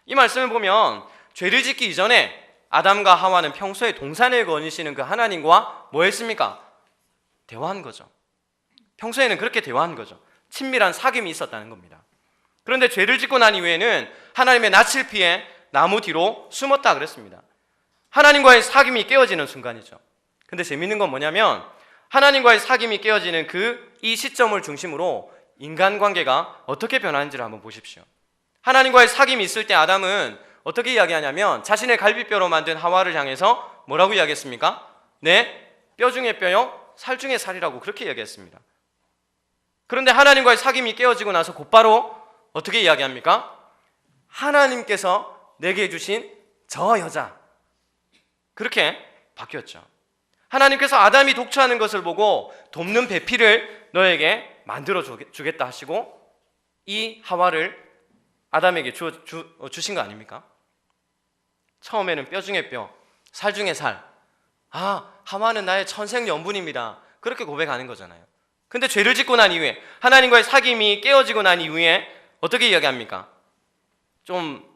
[SPEAKER 3] 이 말씀을 보면 죄를 짓기 이전에 아담과 하와는 평소에 동산에 거니시는 그 하나님과 뭐 했습니까? 대화한 거죠. 평소에는 그렇게 대화한 거죠. 친밀한 사귐이 있었다는 겁니다. 그런데 죄를 짓고 난 이후에는 하나님의 낯을 피해 나무 뒤로 숨었다 그랬습니다. 하나님과의 사귐이 깨어지는 순간이죠. 근데 재밌는 건 뭐냐면 하나님과의 사귐이 깨어지는 이 시점을 중심으로 인간관계가 어떻게 변하는지를 한번 보십시오. 하나님과의 사귐이 있을 때 아담은 어떻게 이야기하냐면 자신의 갈비뼈로 만든 하와를 향해서 뭐라고 이야기했습니까? 내 뼈 중에 뼈요, 살 중에 살이라고 그렇게 이야기했습니다. 그런데 하나님과의 사귐이 깨어지고 나서 곧바로 어떻게 이야기합니까? 하나님께서 내게 주신 저 여자, 그렇게 바뀌었죠. 하나님께서 아담이 독초하는 것을 보고 돕는 배필을 너에게 만들어 주겠다 하시고 이 하와를 아담에게 주신 거 아닙니까? 처음에는 뼈 중에 뼈, 살 중에 살. 하와는 나의 천생연분입니다. 그렇게 고백하는 거잖아요. 근데 죄를 짓고 난 이후에 하나님과의 사귐이 깨어지고 난 이후에 어떻게 이야기합니까? 좀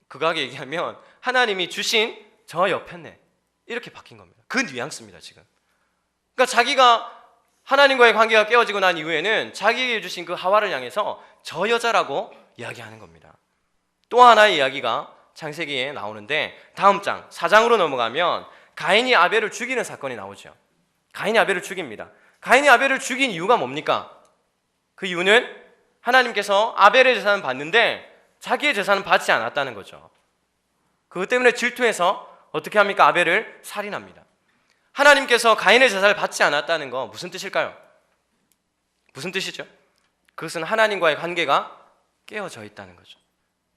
[SPEAKER 3] 극하게 얘기하면 하나님이 주신 저 옆에네 이렇게 바뀐 겁니다. 그 뉘앙스입니다 지금. 그러니까 자기가 하나님과의 관계가 깨어지고 난 이후에는 자기에게 주신 그 하와를 향해서 저 여자라고 이야기하는 겁니다. 또 하나의 이야기가 창세기에 나오는데 다음 장 4장으로 넘어가면 가인이 아벨을 죽이는 사건이 나오죠. 가인이 아벨을 죽입니다. 가인이 아벨을 죽인 이유가 뭡니까? 그 이유는 하나님께서 아벨의 제사는 받는데 자기의 제사는 받지 않았다는 거죠. 그것 때문에 질투해서 어떻게 합니까? 아벨을 살인합니다. 하나님께서 가인의 제사를 받지 않았다는 거 무슨 뜻일까요? 무슨 뜻이죠? 그것은 하나님과의 관계가 깨어져 있다는 거죠.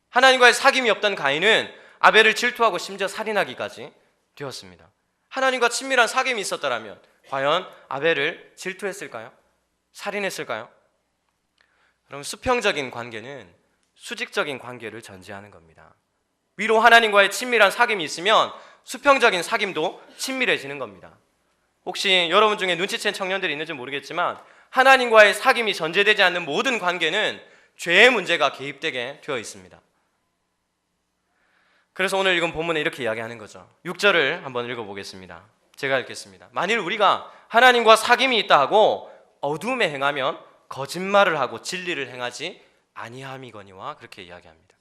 [SPEAKER 3] 하나님과의 사귐이 없던 가인은 아벨을 질투하고 심지어 살인하기까지 되었습니다. 하나님과 친밀한 사귐이 있었더라면 과연 아벨을 질투했을까요? 살인했을까요? 그럼 수평적인 관계는 수직적인 관계를 전제하는 겁니다. 위로 하나님과의 친밀한 사귐이 있으면 수평적인 사귐도 친밀해지는 겁니다. 혹시 여러분 중에 눈치챈 청년들이 있는지 모르겠지만 하나님과의 사귐이 전제되지 않는 모든 관계는 죄의 문제가 개입되게 되어 있습니다. 그래서 오늘 읽은 본문에 이렇게 이야기하는 거죠. 6절을 한번 읽어보겠습니다. 제가 읽겠습니다. 만일 우리가 하나님과 사귐이 있다 하고 어둠에 행하면 거짓말을 하고 진리를 행하지 아니함이거니와 그렇게 이야기합니다.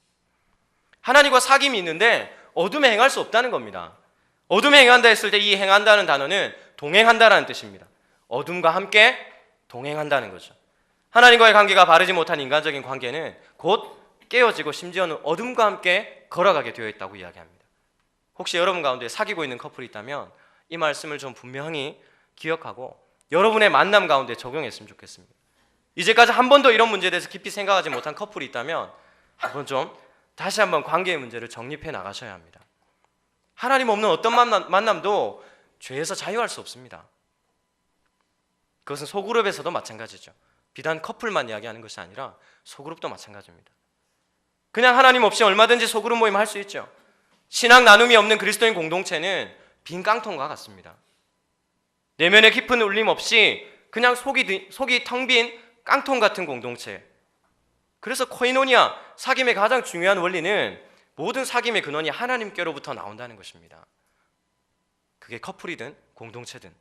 [SPEAKER 3] 하나님과 사귐이 있는데 어둠에 행할 수 없다는 겁니다. 어둠에 행한다 했을 때 이 행한다는 단어는 동행한다라는 뜻입니다. 어둠과 함께 동행한다는 거죠. 하나님과의 관계가 바르지 못한 인간적인 관계는 곧 깨어지고 심지어는 어둠과 함께 걸어가게 되어 있다고 이야기합니다. 혹시 여러분 가운데 사귀고 있는 커플이 있다면 이 말씀을 좀 분명히 기억하고 여러분의 만남 가운데 적용했으면 좋겠습니다. 이제까지 한 번도 이런 문제에 대해서 깊이 생각하지 못한 커플이 있다면 한번 좀 다시 한번 관계의 문제를 정립해 나가셔야 합니다. 하나님 없는 어떤 만남도 죄에서 자유할 수 없습니다. 그것은 소그룹에서도 마찬가지죠. 비단 커플만 이야기하는 것이 아니라 소그룹도 마찬가지입니다. 그냥 하나님 없이 얼마든지 소그룹 모임 할 수 있죠. 신앙 나눔이 없는 그리스도인 공동체는 빈 깡통과 같습니다. 내면의 깊은 울림 없이 그냥 속이 텅 빈 깡통 같은 공동체. 그래서 코이노니아, 사귐의 가장 중요한 원리는 모든 사귐의 근원이 하나님께로부터 나온다는 것입니다. 그게 커플이든 공동체든.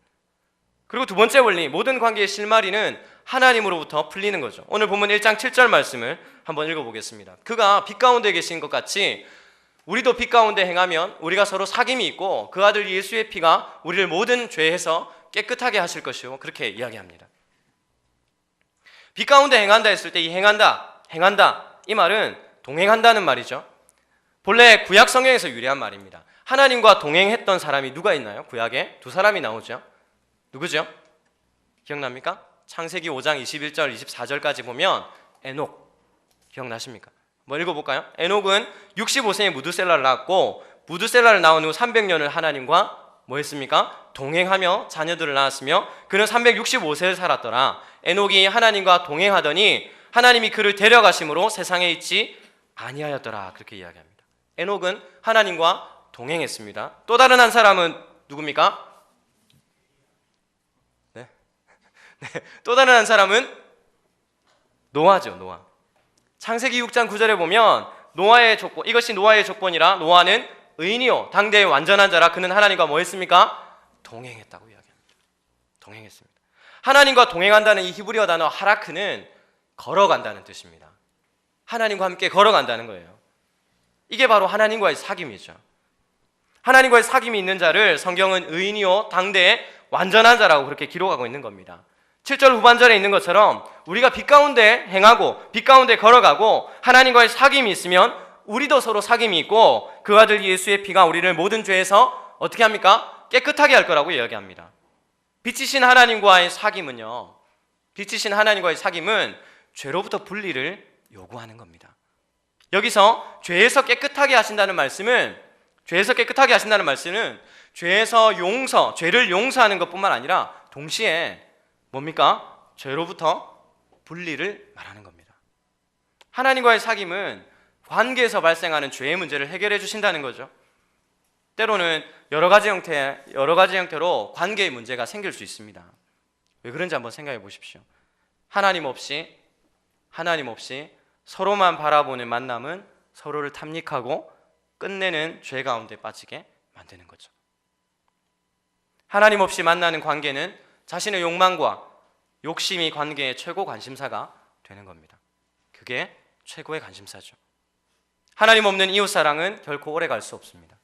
[SPEAKER 3] 그리고 두 번째 원리, 모든 관계의 실마리는 하나님으로부터 풀리는 거죠. 오늘 본문 1장 7절 말씀을 한번 읽어보겠습니다. 그가 빛 가운데 계신 것 같이 우리도 빛 가운데 행하면 우리가 서로 사귐이 있고 그 아들 예수의 피가 우리를 모든 죄에서 깨끗하게 하실 것이요. 그렇게 이야기합니다. 빛 가운데 행한다 했을 때 이 행한다 이 말은 동행한다는 말이죠. 본래 구약 성경에서 유래한 말입니다. 하나님과 동행했던 사람이 누가 있나요? 구약에 두 사람이 나오죠. 누구죠? 기억납니까? 창세기 5장 21절 24절까지 보면 에녹 기억나십니까? 한번 읽어볼까요? 에녹은 65세에 무드셀라를 낳았고 무드셀라를 낳은 후 300년을 하나님과 뭐 했습니까? 동행하며 자녀들을 낳았으며 그는 365세를 살았더라. 에녹이 하나님과 동행하더니 하나님이 그를 데려가심으로 세상에 있지 아니하였더라. 그렇게 이야기합니다. 에녹은 하나님과 동행했습니다. 또 다른 한 사람은 누굽니까? 네. 또 다른 한 사람은 노아죠. 노아. 창세기 6장 9절에 보면 노아의 조건, 이것이 노아의 조건이라 노아는 의인이요 당대의 완전한 자라 그는 하나님과 뭐 했습니까? 동행했다고 이야기합니다. 동행했습니다. 하나님과 동행한다는 이 히브리어 단어 하라크는 걸어간다는 뜻입니다. 하나님과 함께 걸어간다는 거예요. 이게 바로 하나님과의 사귐이죠. 하나님과의 사귐이 있는 자를 성경은 의인이요 당대의 완전한 자라고 그렇게 기록하고 있는 겁니다. 7절 후반절에 있는 것처럼 우리가 빛 가운데 행하고 빛 가운데 걸어가고 하나님과의 사귐이 있으면 우리도 서로 사귐이 있고 그 아들 예수의 피가 우리를 모든 죄에서 어떻게 합니까? 깨끗하게 할 거라고 이야기합니다. 빛이신 하나님과의 사귐은요, 빛이신 하나님과의 사귐은 죄로부터 분리를 요구하는 겁니다. 여기서 죄에서 깨끗하게 하신다는 말씀은 죄에서 용서, 죄를 용서하는 것뿐만 아니라 동시에 뭡니까? 죄로부터 분리를 말하는 겁니다. 하나님과의 사귐은 관계에서 발생하는 죄의 문제를 해결해 주신다는 거죠. 때로는 여러 가지 형태로 관계의 문제가 생길 수 있습니다. 왜 그런지 한번 생각해 보십시오. 하나님 없이 서로만 바라보는 만남은 서로를 탐닉하고 끝내는 죄 가운데 빠지게 만드는 거죠. 하나님 없이 만나는 관계는 자신의 욕망과 욕심이 관계의 최고 관심사가 되는 겁니다. 그게 최고의 관심사죠. 하나님 없는 이웃 사랑은 결코 오래 갈 수 없습니다.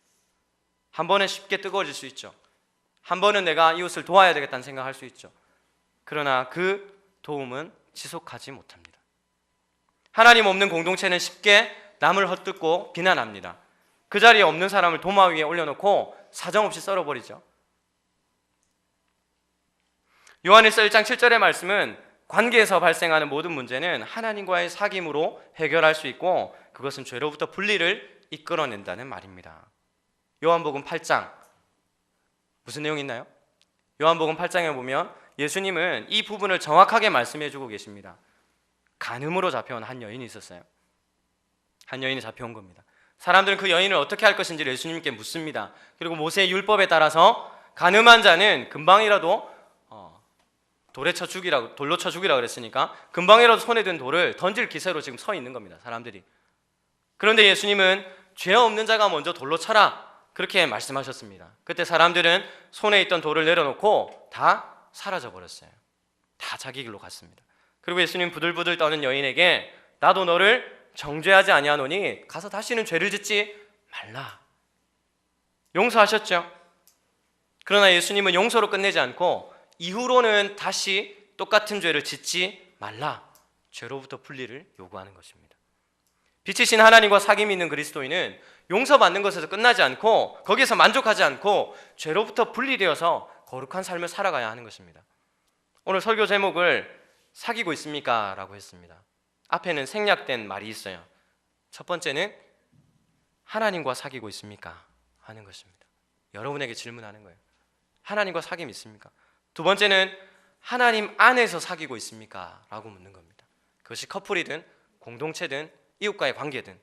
[SPEAKER 3] 한 번은 쉽게 뜨거워질 수 있죠. 한 번은 내가 이웃을 도와야 되겠다는 생각할 수 있죠. 그러나 그 도움은 지속하지 못합니다. 하나님 없는 공동체는 쉽게 남을 헛뜯고 비난합니다. 그 자리에 없는 사람을 도마 위에 올려놓고 사정없이 썰어버리죠. 요한일서 1장 7절의 말씀은 관계에서 발생하는 모든 문제는 하나님과의 사귐으로 해결할 수 있고 그것은 죄로부터 분리를 이끌어낸다는 말입니다. 요한복음 8장 무슨 내용이 있나요? 요한복음 8장에 보면 예수님은 이 부분을 정확하게 말씀해 주고 계십니다. 간음으로 잡혀온 한 여인이 있었어요. 한 여인이 잡혀온 겁니다. 사람들은 그 여인을 어떻게 할 것인지 예수님께 묻습니다. 그리고 모세의 율법에 따라서 간음한 자는 금방이라도 돌로 쳐 죽이라 그랬으니까 금방이라도 손에 든 돌을 던질 기세로 지금 서 있는 겁니다. 사람들이. 그런데 예수님은 죄 없는 자가 먼저 돌로 쳐라 그렇게 말씀하셨습니다. 그때 사람들은 손에 있던 돌을 내려놓고 다 사라져 버렸어요. 다 자기 길로 갔습니다. 그리고 예수님 부들부들 떠는 여인에게 나도 너를 정죄하지 아니하노니 가서 다시는 죄를 짓지 말라. 용서하셨죠? 그러나 예수님은 용서로 끝내지 않고 이후로는 다시 똑같은 죄를 짓지 말라. 죄로부터 분리를 요구하는 것입니다. 빛이신 하나님과 사귐이 있는 그리스도인은 용서받는 것에서 끝나지 않고 거기에서 만족하지 않고 죄로부터 분리되어서 거룩한 삶을 살아가야 하는 것입니다. 오늘 설교 제목을 사귀고 있습니까? 라고 했습니다. 앞에는 생략된 말이 있어요. 첫 번째는 하나님과 사귀고 있습니까? 하는 것입니다. 여러분에게 질문하는 거예요. 하나님과 사귐이 있습니까? 두 번째는 하나님 안에서 사귀고 있습니까? 라고 묻는 겁니다. 그것이 커플이든 공동체든 이웃과의 관계든.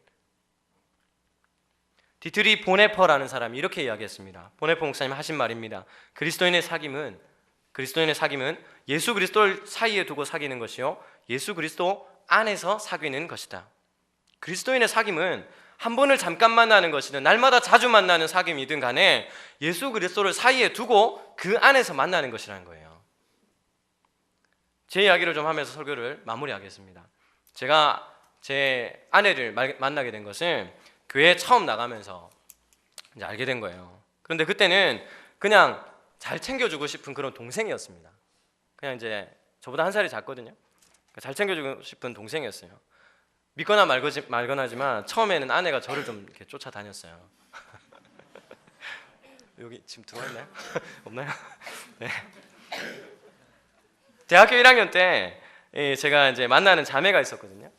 [SPEAKER 3] 디트리 보네퍼라는 사람이 이렇게 이야기했습니다. 보네퍼 목사님 하신 말입니다. 그리스도인의 사귐은 예수 그리스도를 사이에 두고 사귀는 것이요 예수 그리스도 안에서 사귀는 것이다. 그리스도인의 사귐은 한 번을 잠깐 만나는 것이든 날마다 자주 만나는 사귐이든 간에 예수 그리스도를 사이에 두고 그 안에서 만나는 것이라는 거예요. 제 이야기를 좀 하면서 설교를 마무리하겠습니다. 제가 제 아내를 만나게 된 것은 교회에 처음 나가면서 이제 알게 된 거예요. 그런데 그때는 그냥 잘 챙겨주고 싶은 그런 동생이었습니다. 그냥 이제 저보다 한 살이 작거든요. 잘 챙겨주고 싶은 동생이었어요. 믿거나 말거나지만 처음에는 아내가 저를 좀 이렇게 쫓아다녔어요. 여기 지금 들어와 있나요? 없나요? 네. 대학교 1학년 때 제가 이제 만나는 자매가 있었거든요.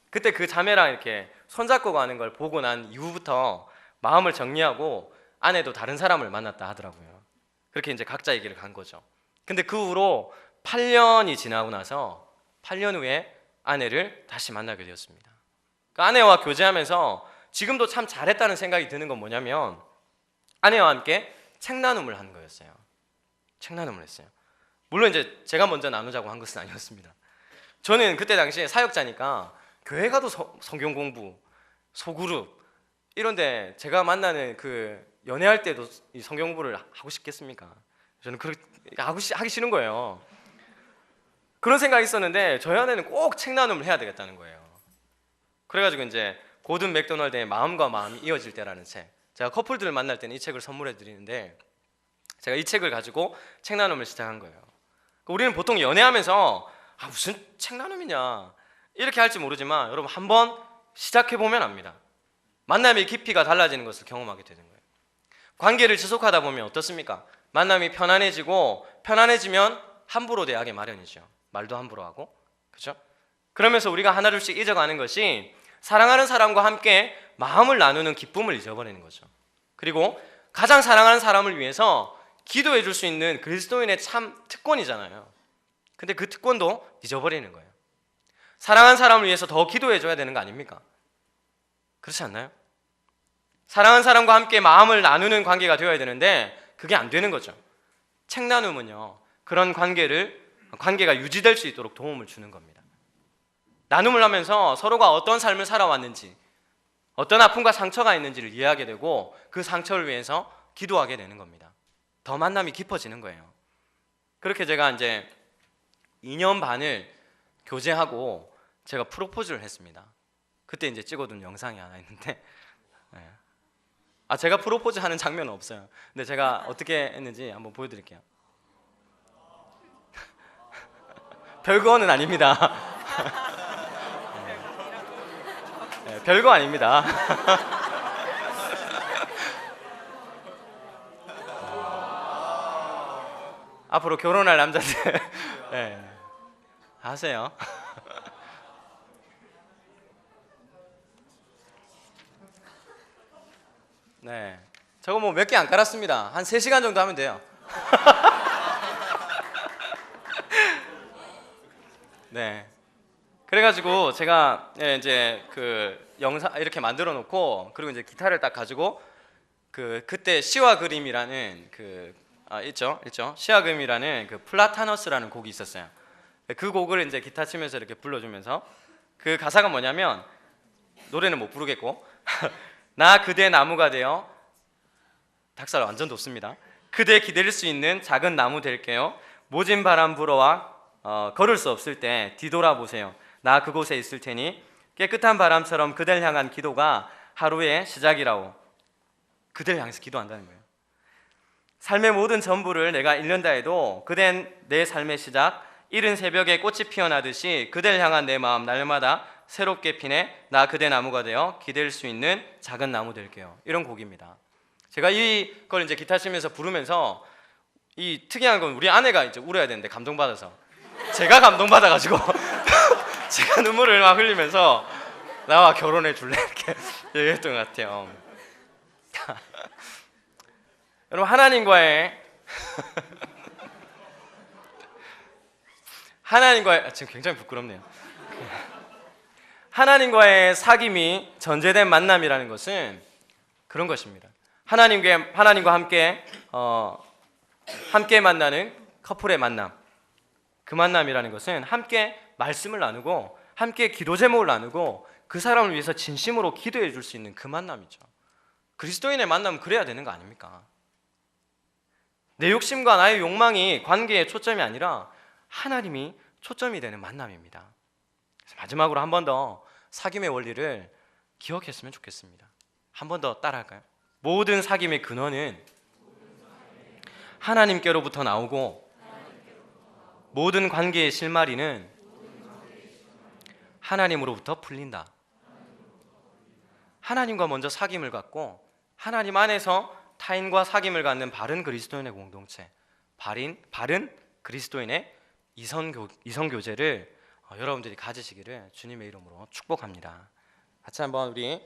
[SPEAKER 3] 그때 그 자매랑 이렇게 손잡고 가는 걸 보고 난 이후부터 마음을 정리하고 아내도 다른 사람을 만났다 하더라고요. 그렇게 이제 각자의 길을 간 거죠. 근데 그 후로 8년이 지나고 나서 8년 후에 아내를 다시 만나게 되었습니다. 그 아내와 교제하면서 지금도 참 잘했다는 생각이 드는 건 뭐냐면 아내와 함께 책 나눔을 한 거였어요. 책 나눔을 했어요. 물론 이제 제가 먼저 나누자고 한 것은 아니었습니다. 저는 그때 당시에 사역자니까 교회 가도 성경 공부, 소그룹 이런데 제가 만나는 그 연애할 때도 이 성경 공부를 하고 싶겠습니까? 저는 그렇게 하기 싫은 거예요. 그런 생각이 있었는데 저희 아내는 꼭 책 나눔을 해야 되겠다는 거예요. 그래가지고 이제 고든 맥도날드의 마음과 마음이 이어질 때라는 책, 제가 커플들을 만날 때는 이 책을 선물해 드리는데 제가 이 책을 가지고 책 나눔을 시작한 거예요. 우리는 보통 연애하면서 무슨 책 나눔이냐 이렇게 할지 모르지만 여러분 한번 시작해 보면 압니다. 만남의 깊이가 달라지는 것을 경험하게 되는 거예요. 관계를 지속하다 보면 어떻습니까? 만남이 편안해지면 함부로 대하기 마련이죠. 말도 함부로 하고, 그렇죠? 그러면서 우리가 하나둘씩 잊어가는 것이 사랑하는 사람과 함께 마음을 나누는 기쁨을 잊어버리는 거죠. 그리고 가장 사랑하는 사람을 위해서 기도해 줄 수 있는 그리스도인의 참 특권이잖아요. 근데 그 특권도 잊어버리는 거예요. 사랑하는 사람을 위해서 더 기도해 줘야 되는 거 아닙니까? 그렇지 않나요? 사랑하는 사람과 함께 마음을 나누는 관계가 되어야 되는데 그게 안 되는 거죠. 책 나눔은요, 그런 관계가 유지될 수 있도록 도움을 주는 겁니다. 나눔을 하면서 서로가 어떤 삶을 살아왔는지, 어떤 아픔과 상처가 있는지를 이해하게 되고 그 상처를 위해서 기도하게 되는 겁니다. 더 만남이 깊어지는 거예요. 그렇게 제가 이제 2년 반을 교제하고 제가 프로포즈를 했습니다. 그때 이제 찍어둔 영상이 하나 있는데 제가 프로포즈 하는 장면은 없어요. 근데 제가 어떻게 했는지 한번 보여드릴게요. 별거는 아닙니다. 별거 아닙니다. 앞으로 결혼할 남자들 하세요. 네, 저거 뭐 몇 개 안 깔았습니다. 한 3시간 정도 하면 돼요. 네, 그래가지고 제가 이제 그 영상 이렇게 만들어 놓고, 그리고 이제 기타를 딱 가지고 그때 시와 그림이라는 있죠. 시와 그림이라는 그 플라타너스라는 곡이 있었어요. 그 곡을 이제 기타 치면서 이렇게 불러주면서, 그 가사가 뭐냐면, 노래는 못 부르겠고 나 그대 나무가 되어, 닭살 완전 돋습니다. 그대 기댈 수 있는 작은 나무 될게요. 모진 바람 불어와 걸을 수 없을 때 뒤돌아보세요. 나 그곳에 있을 테니 깨끗한 바람처럼 그댈 향한 기도가 하루의 시작이라오. 그댈 향해서 기도한다는 거예요. 삶의 모든 전부를 내가 잃는다 해도 그댄 내 삶의 시작, 이른 새벽에 꽃이 피어나듯이 그댈 향한 내 마음 날마다 새롭게 피네. 나 그대 나무가 되어 기댈 수 있는 작은 나무 될게요. 이런 곡입니다. 제가 이걸 이제 기타 치면서 부르면서, 이 특이한 건 우리 아내가 이제 울어야 되는데 감동받아서 제가 감동받아가지고 제가 눈물을 막 흘리면서 나와 결혼해 줄래 이렇게 얘기했던 것 같아요. 여러분, 하나님과의 지금 굉장히 부끄럽네요. 하나님과의 사귐이 전제된 만남이라는 것은 그런 것입니다. 하나님과 함께 만나는 커플의 만남, 그 만남이라는 것은 함께 말씀을 나누고 함께 기도 제목을 나누고 그 사람을 위해서 진심으로 기도해 줄 수 있는 그 만남이죠. 그리스도인의 만남은 그래야 되는 거 아닙니까? 내 욕심과 나의 욕망이 관계의 초점이 아니라 하나님이 초점이 되는 만남입니다. 그래서 마지막으로 한 번 더 사귐의 원리를 기억했으면 좋겠습니다. 한 번 더 따라할까요? 모든 사귐의 근원은 하나님께로부터 나오고, 모든 관계의 실마리는 하나님으로부터 풀린다. 하나님과 먼저 사귐을 갖고 하나님 안에서 타인과 사귐을 갖는 바른 그리스도인의 공동체, 바른 그리스도인의 이성교제를 여러분들이 가지시기를 주님의 이름으로 축복합니다. 같이 한번 우리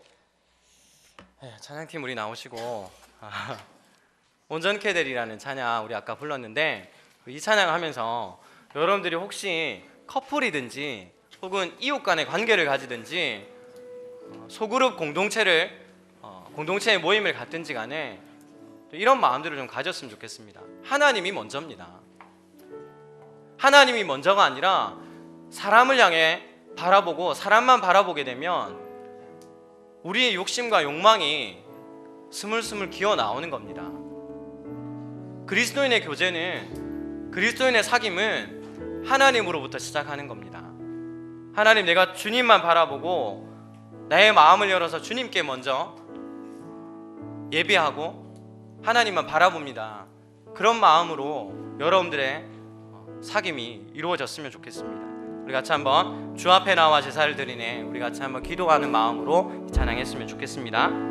[SPEAKER 3] 찬양팀 우리 나오시고 온전케 되리라는 찬양 우리 아까 불렀는데, 이 찬양 하면서 여러분들이 혹시 커플이든지 혹은 이웃 간의 관계를 가지든지 소그룹 공동체의 모임을 갖든지 간에 이런 마음들을 좀 가졌으면 좋겠습니다. 하나님이 먼저입니다. 하나님이 먼저가 아니라 사람을 향해 바라보고 사람만 바라보게 되면 우리의 욕심과 욕망이 스물스물 기어 나오는 겁니다. 그리스도인의 교제는, 그리스도인의 사귐은 하나님으로부터 시작하는 겁니다. 하나님, 내가 주님만 바라보고 나의 마음을 열어서 주님께 먼저 예배하고 하나님만 바라봅니다. 그런 마음으로 여러분들의 사귐이 이루어졌으면 좋겠습니다. 우리 같이 한번 주 앞에 나와 제사를 드리네, 우리 같이 한번 기도하는 마음으로 찬양했으면 좋겠습니다.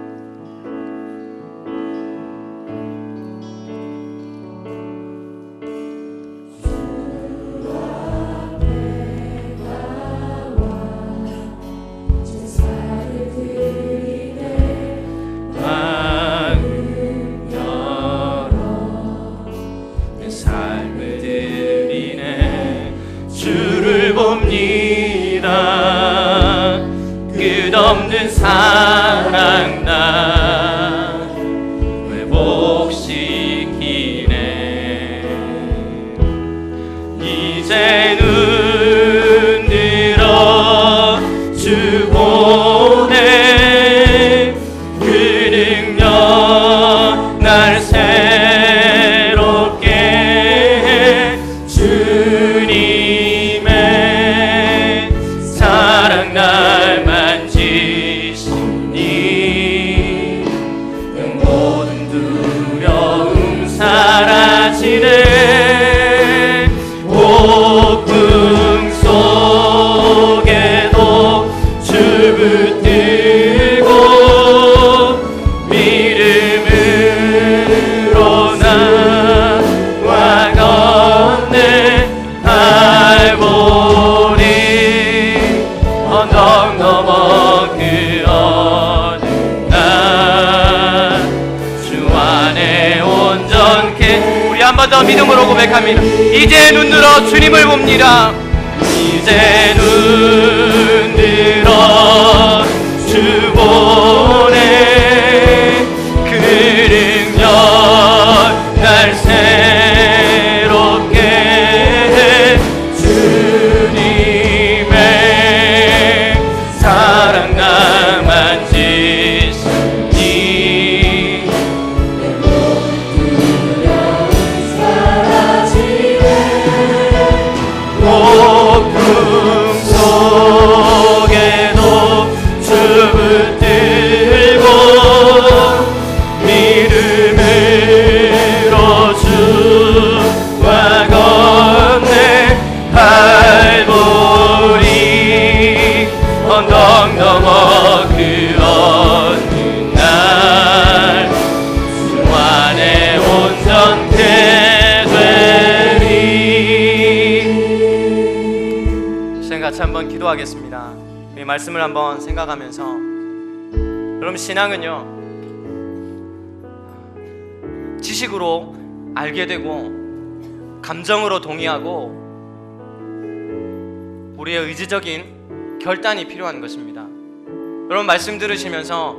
[SPEAKER 2] 끝없는 사랑 나 회복시키네. 이제는 늘어 주 보내 그 능력 날 새롭게 해. 주님의 사랑 날 만지 언덕 넘어 그 어느 날 주 안에 온전케. 우리 한 번 더 믿음으로 고백합니다. 이제 눈들어 주님을 봅니다. 이제 눈들어 주 보네. 그 능력 날 새롭게 해. 주님의 사랑 나 만지시니 폭풍 속에도 주 붙들고 믿음으로 주와 건네 발보리 언덕 넘어 그 어느 날 주 안에 온전케 되리. 시간 같이 한번 기도하겠습니다. 이 말씀을 한번 생각하면서, 여러분 신앙은요 지식으로 알게 되고 감정으로 동의하고 우리의 의지적인 결단이 필요한 것입니다. 여러분 말씀 들으시면서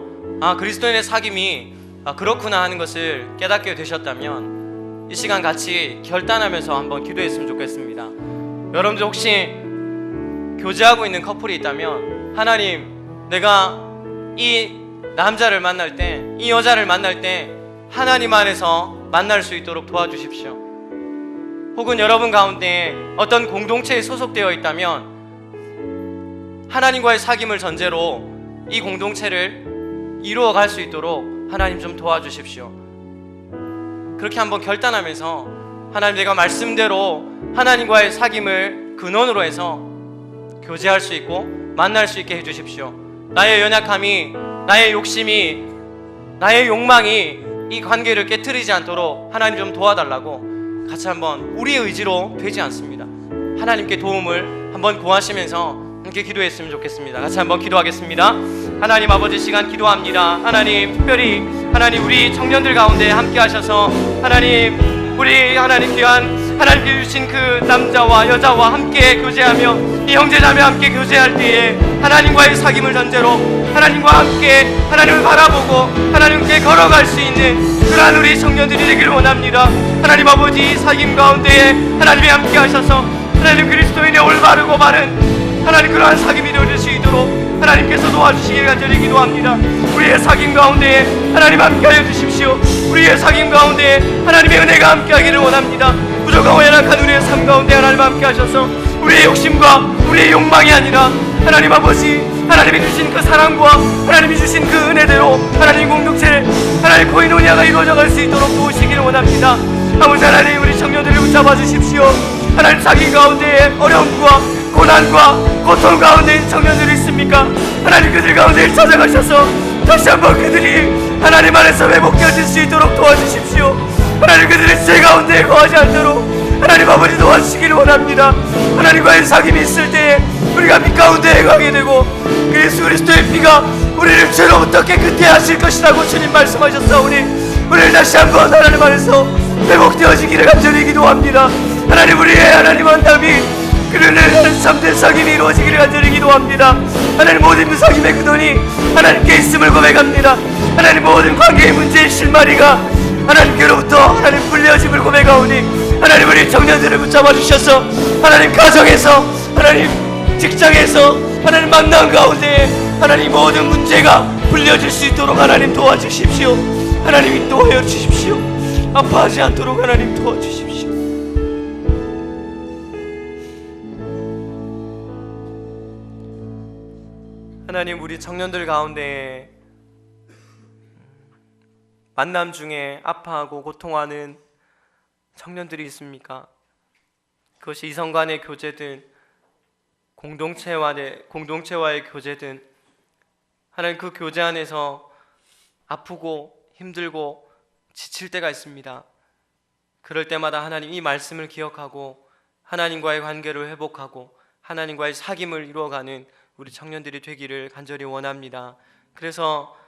[SPEAKER 2] 그리스도인의 사귐이 그렇구나 하는 것을 깨닫게 되셨다면 이 시간 같이 결단하면서 한번 기도했으면 좋겠습니다. 여러분들 혹시 교제하고 있는 커플이 있다면, 하나님, 내가 이 남자를 만날 때, 이 여자를 만날 때 하나님 안에서 만날 수 있도록 도와주십시오. 혹은 여러분 가운데 어떤 공동체에 소속되어 있다면 하나님과의 사귐을 전제로 이 공동체를 이루어 갈 수 있도록 하나님 좀 도와주십시오. 그렇게 한번 결단하면서, 하나님, 내가 말씀대로 하나님과의 사귐을 근원으로 해서 교제할 수 있고 만날 수 있게 해주십시오. 나의 연약함이, 나의 욕심이, 나의 욕망이 이 관계를 깨트리지 않도록 하나님 좀 도와달라고 같이 한번, 우리의 의지로 되지 않습니다. 하나님께 도움을 한번 구하시면서 함께 기도했으면 좋겠습니다. 같이 한번 기도하겠습니다. 하나님 아버지, 시간 기도합니다. 하나님, 특별히 하나님 우리 청년들 가운데 함께 하셔서 하나님, 우리 하나님 귀한 하나님께 주신 그 남자와 여자와 함께 교제하며 이 형제자매 함께 교제할 때에 하나님과의 사귐을 전제로 하나님과 함께 하나님을 바라보고 하나님께 걸어갈 수 있는 그러한 우리 청년들이 되기를 원합니다. 하나님 아버지, 사귐 가운데에 하나님이 함께 하셔서 하나님 그리스도인의 올바르고 바른 하나님 그러한 사귐이 되어질 수 있도록 하나님께서 도와주시길 간절히 기도합니다. 우리의 사귐 가운데에 하나님 함께하여 주십시오. 우리의 사귐 가운데에 하나님의 은혜가 함께하기를 원합니다. 부족하고 연약한 우리의 삶 가운데 하나님 함께하셔서 우리의 욕심과 우리의 욕망이 아니라 하나님 아버지, 하나님이 주신 그 사랑과 하나님이 주신 그 은혜대로 하나님 공동체를 하나님 코이노니아가 이루어져 갈 수 있도록 도우시기를 원합니다. 아버지 하나님, 우리 청년들을 붙잡아 주십시오. 하나님, 자기 가운데에 어려움과 고난과 고통 가운데 있는 청년들이 있습니까? 하나님, 그들 가운데 찾아가셔서 다시 한번 그들이 하나님 안에서 회복되어질 수 있도록 도와주십시오. 하나님, 그들의 죄 가운데 거하지 않도록 하나님 아버지 도와주시기를 원합니다. 하나님과의 사귐이 있을 때에 우리가 빛 가운데 행하게 되고 그 예수 그리스도의 피가 우리를 죄로부터 깨끗게 하실 것이라고 주님 말씀하셨사오니 우리를 다시 한번 하나님 안에서 회복되어지기를 간절히 기도합니다. 하나님, 우리의 하나님 만남이 그를 참된 사귐이 이루어지기를 간절히 기도합니다. 하나님, 모든 그 사귐의 근원이 하나님께 있음을 고백합니다. 하나님, 모든 관계의 문제의 실마리가 하나님께로부터 하나님 불려짐을 고백하오니 하나님, 우리 청년들을 붙잡아 주셔서 하나님 가정에서, 하나님 직장에서, 하나님 만남 가운데 하나님 모든 문제가 불려질 수 있도록 하나님 도와주십시오. 하나님 인도하여 주십시오. 아파하지 않도록 하나님 도와주십시오. 하나님, 우리 청년들 가운데 만남 중에 아파하고 고통하는 청년들이 있습니까? 그것이 이성 간의 교제든 공동체와의 교제든 하나님, 그 교제 안에서 아프고 힘들고 지칠 때가 있습니다. 그럴 때마다 하나님, 이 말씀을 기억하고 하나님과의 관계를 회복하고 하나님과의 사귐을 이루어가는 우리 청년들이 되기를 간절히 원합니다. 그래서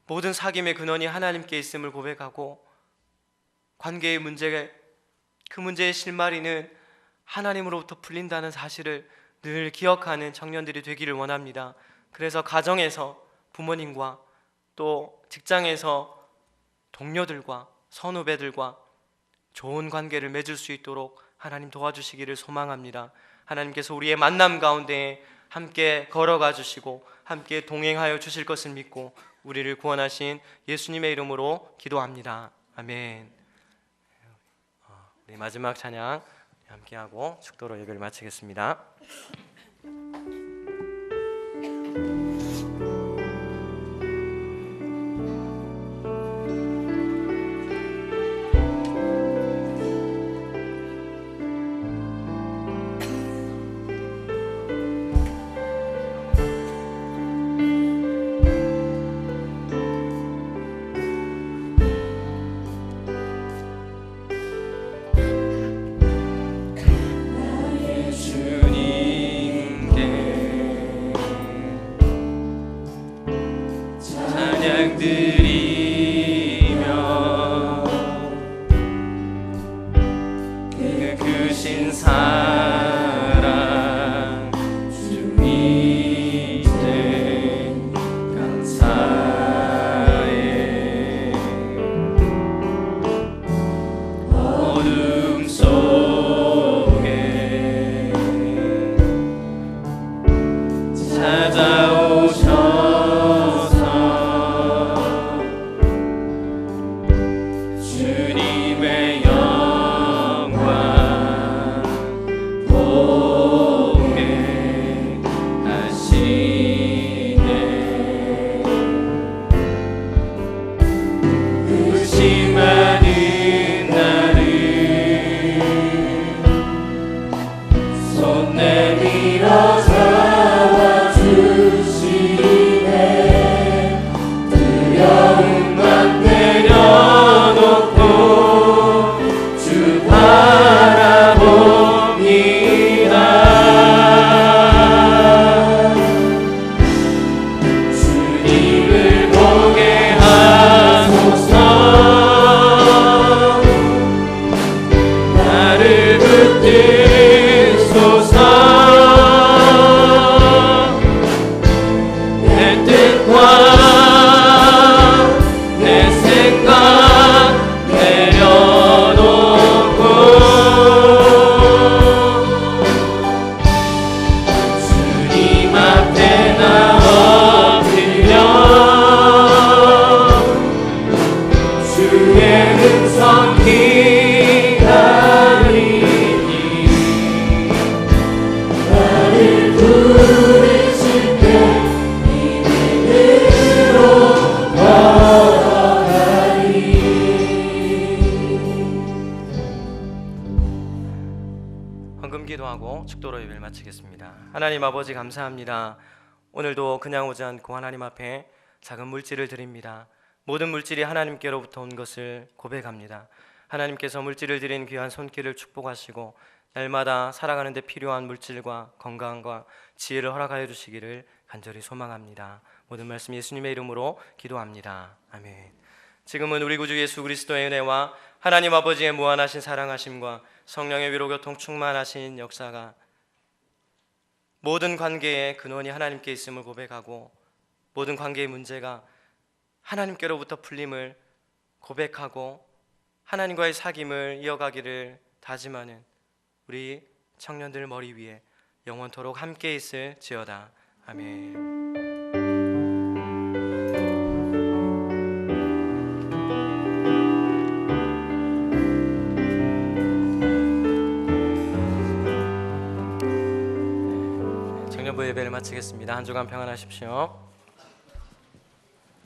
[SPEAKER 2] 모든 사귐의 근원이 하나님께 있음을 고백하고 관계의 문제, 그 문제의 실마리는 하나님으로부터 풀린다는 사실을 늘 기억하는 청년들이 되기를 원합니다. 그래서 가정에서 부모님과 또 직장에서 동료들과 선후배들과 좋은 관계를 맺을 수 있도록 하나님 도와주시기를 소망합니다. 하나님께서 우리의 만남 가운데 함께 걸어가 주시고 함께 동행하여 주실 것을 믿고 우리를 구원하신 예수님의 이름으로 기도합니다. 아멘. 네, 마지막 찬양 함께하고 축도로 예배를 마치겠습니다. 하나님 아버지 감사합니다. 오늘도 그냥 오지 않고 하나님 앞에 작은 물질을 드립니다. 모든 물질이 하나님께로부터 온 것을 고백합니다. 하나님께서 물질을 드린 귀한 손길을 축복하시고 날마다 살아가는 데 필요한 물질과 건강과 지혜를 허락하여 주시기를 간절히 소망합니다. 모든 말씀 예수님의 이름으로 기도합니다. 아멘. 지금은 우리 구주 예수 그리스도의 은혜와 하나님 아버지의 무한하신 사랑하심과 성령의 위로 교통 충만하신 역사가 모든 관계의 근원이 하나님께 있음을 고백하고 모든 관계의 문제가 하나님께로부터 풀림을 고백하고 하나님과의 사귐을 이어가기를 다짐하는 우리 청년들 머리 위에 영원토록 함께 있을지어다. 아멘. 청년부 예배를 마치겠습니다. 한 주간 평안하십시오.